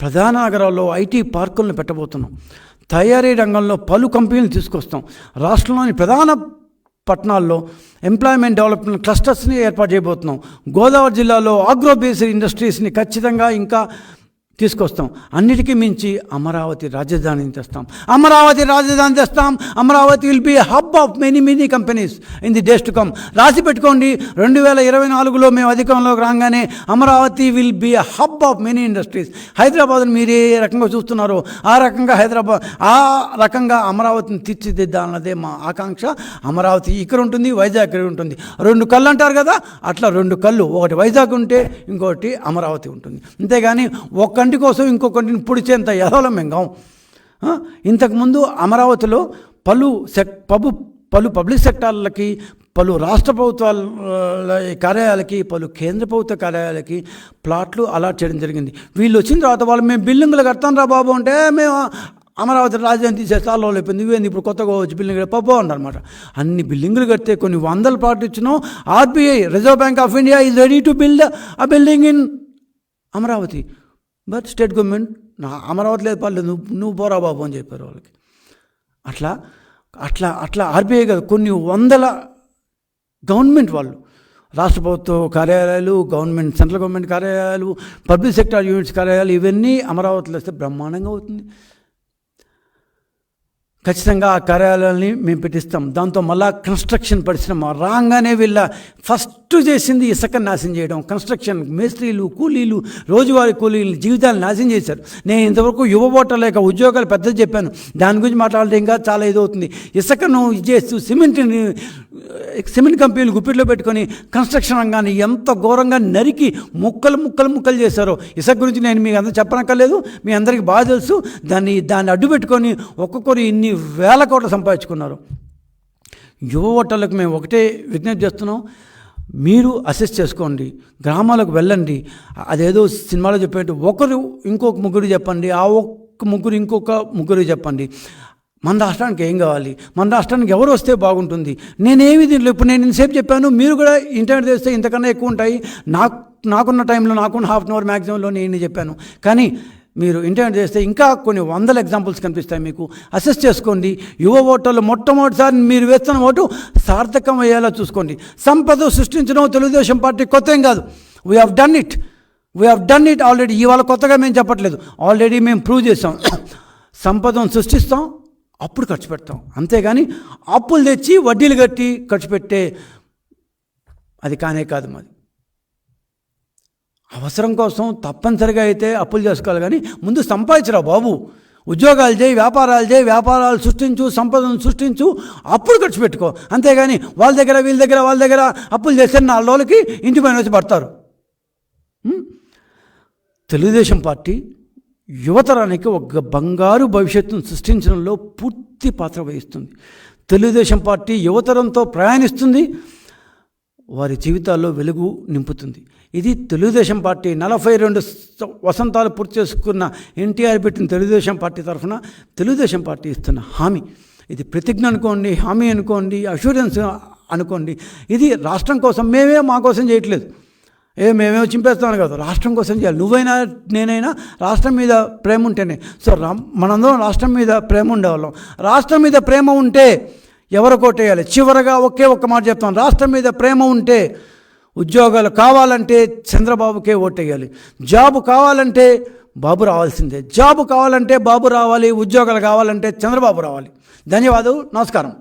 ప్రధాన నగరాల్లో ఐటీ పార్కులను పెట్టబోతున్నాం. తయారీ రంగంలో పలు కంపెనీలు తీసుకొస్తాం. రాష్ట్రంలోని ప్రధాన పట్టణాల్లో ఎంప్లాయ్మెంట్ డెవలప్మెంట్ క్లస్టర్స్ని ఏర్పాటు చేయబోతున్నాం. గోదావరి జిల్లాలో ఆగ్రో బేస్డ్ ఇండస్ట్రీస్ని ఖచ్చితంగా ఇంకా తీసుకొస్తాం. అన్నిటికీ మించి అమరావతి రాజధానిని తెస్తాం. Amaravati will be hub of many companies in the days to come. రాసి పెట్టుకోండి. 2024లో మేము అధికారంలోకి రాగానే Amaravati will be a hub of many industries. హైదరాబాద్ని మీరు ఏ రకంగా చూస్తున్నారో ఆ రకంగా అమరావతిని తీర్చిదిద్దాలన్నదే మా ఆకాంక్ష. అమరావతి ఇక్కడ ఉంటుంది, వైజాగ్ ఇక్కడ ఉంటుంది. 2 కళ్ళు అంటారు కదా, అట్లా 2 కళ్ళు, ఒకటి వైజాగ్ ఉంటే ఇంకోటి అమరావతి ఉంటుంది. అంతేగాని ఒక్క కంటి కోసం ఇంకొకటిని పొడిచేంత ఎదవలం మేము కాం. ఇంతకుముందు అమరావతిలో పలు పబ్లిక్ సెక్టార్లకి, పలు రాష్ట్ర ప్రభుత్వాల కార్యాలయాలకి, పలు కేంద్ర ప్రభుత్వ కార్యాలయాలకి ప్లాట్లు అలాట్ చేయడం జరిగింది. వీళ్ళు వచ్చిన తర్వాత వాళ్ళు మేము బిల్డింగ్లు కడతాం రా బాబు అంటే మేము అమరావతి రాజధాని తీసేస్తాలో అయిపోయింది. ఇవేంది ఇప్పుడు కొత్తగా వచ్చి బిల్డింగ్ పబ్బో అన్నమాట. అన్ని బిల్డింగ్లు కడితే కొన్ని 100 ప్లాట్లు ఇచ్చినాం. RBI reserve bank of India is ready to build a building in Amaravati. But state government Amaravati లేదు పర్లేదు నువ్వు పోరా బాబు అని చెప్పారు వాళ్ళకి. అట్లా ఆర్బీఐ కాదు, కొన్ని 100 గవర్నమెంట్ వాళ్ళు, రాష్ట్ర ప్రభుత్వ కార్యాలయాలు, సెంట్రల్ గవర్నమెంట్ కార్యాలయాలు, పబ్లిక్ సెక్టార్ యూనిట్స్ కార్యాలయాలు, ఇవన్నీ అమరావతిలో వస్తే బ్రహ్మాండంగా అవుతుంది. ఖచ్చితంగా ఆ కార్యాలయాన్ని మేము పెట్టిస్తాం. దాంతో మళ్ళా కన్స్ట్రక్షన్ పరిశ్రమ రాగానే వీళ్ళ ఫస్ట్ చేసింది ఇసుక నాశనం చేయడం. కన్స్ట్రక్షన్ మేస్త్రీలు, కూలీలు, రోజువారీ కూలీలు జీవితాలు నాశనం చేశారు. నేను ఇంతవరకు యువ ఓటర్ లేక ఉద్యోగాలు పెద్దది చెప్పాను. దాని గురించి మాట్లాడితే ఇంకా చాలా ఇదవుతుంది. ఇసుకను చేస్తూ సిమెంట్ కంపెనీలు గుప్పిట్లో పెట్టుకొని కన్స్ట్రక్షన్ రంగాన్ని ఎంత ఘోరంగా నరికి ముక్కలు చేశారో. ఇసుక గురించి నేను మీకు అందరూ చెప్పనక్కర్లేదు, మీ అందరికీ బాగా తెలుసు. దాన్ని అడ్డు పెట్టుకొని ఒక్కొక్కరు ఇన్ని వేల కోట్లు సంపాదించుకున్నారు. యువ ఓటర్లకు మేము ఒకటే విజ్ఞప్తి చేస్తున్నాం, మీరు అసెస్ చేసుకోండి, గ్రామాలకు వెళ్ళండి. అదేదో సినిమాలో చెప్పేట్టు ఒకరు ఇంకొక ముగ్గురు చెప్పండి, ఆ ఒక్క ముగ్గురు ఇంకొక ముగ్గురు చెప్పండి. మన రాష్ట్రానికి ఏం కావాలి, మన రాష్ట్రానికి ఎవరు వస్తే బాగుంటుంది. నేనేమి దీంట్లో ఇప్పుడు నేను ఇంతసేపు చెప్పాను, మీరు కూడా ఇంటర్నెట్ చేస్తే ఇంతకన్నా ఎక్కువ ఉంటాయి. నాకున్న టైంలో నాకున్న ½ అన్ అవర్ మ్యాక్సిమంలో నేను చెప్పాను. కానీ మీరు ఇంటర్నెట్ చేస్తే ఇంకా కొన్ని 100 ఎగ్జాంపుల్స్ కనిపిస్తాయి మీకు. అసెస్ చేసుకోండి. యువ ఓటర్లు మొట్టమొదటిసారి మీరు వేస్తున్న ఓటు సార్థకం అయ్యేలా చూసుకోండి. సంపద సృష్టించడం తెలుగుదేశం పార్టీ కొత్త ఏం కాదు. We have done it already. ఇవాళ కొత్తగా మేము చెప్పట్లేదు, ఆల్రెడీ మేము ప్రూవ్ చేసాం. సంపదను సృష్టిస్తాం, అప్పుడు ఖర్చు పెడతాం. అంతేగాని అప్పులు తెచ్చి వడ్డీలు కట్టి ఖర్చు పెట్టే అది కానే కాదు మాది. అవసరం కోసం తప్పనిసరిగా అయితే అప్పులు చేసుకోవాలి, కానీ ముందు సంపాదించరా బాబు. ఉద్యోగాలు చేయి, వ్యాపారాలు సృష్టించు, సంపదను సృష్టించు, అప్పుడు ఖర్చు పెట్టుకో. అంతేగాని వాళ్ళ దగ్గర అప్పులు చేస్తే 4 రోజులకి ఇంటి పైన వచ్చి పడతారు. తెలుగుదేశం పార్టీ యువతరానికి ఒక బంగారు భవిష్యత్తును సృష్టించడంలో పూర్తి పాత్ర వహిస్తుంది. తెలుగుదేశం పార్టీ యువతరంతో ప్రయాణిస్తుంది, వారి జీవితాల్లో వెలుగు నింపుతుంది. ఇది తెలుగుదేశం పార్టీ 42 వసంతాలు పూర్తి చేసుకున్న ఎన్టీఆర్ పెట్టిన తెలుగుదేశం పార్టీ తరఫున తెలుగుదేశం పార్టీ ఇస్తున్న హామీ. ఇది ప్రతిజ్ఞ అనుకోండి, హామీ అనుకోండి, అష్యూరెన్స్ అనుకోండి. ఇది రాష్ట్రం కోసం, మా కోసం చేయట్లేదు. మేమేమో చింపేస్తాను కదా, రాష్ట్రం కోసం చేయాలి. నువ్వైనా నేనైనా రాష్ట్రం మీద ప్రేమ ఉంటేనే. సో మనందరం రాష్ట్రం మీద ప్రేమ ఉండేవాళ్ళం. రాష్ట్రం మీద ప్రేమ ఉంటే ఎవరు కోటేయాలి? చివరగా ఒక్క మాట చెప్తాను, రాష్ట్రం మీద ప్రేమ ఉంటే ఉద్యోగాలు కావాలంటే చంద్రబాబుకే ఓటేయాలి. జాబు కావాలంటే బాబు రావాల్సిందే. జాబు కావాలంటే బాబు రావాలి, ఉద్యోగాలు కావాలంటే చంద్రబాబు రావాలి. ధన్యవాదాలు, నమస్కారం.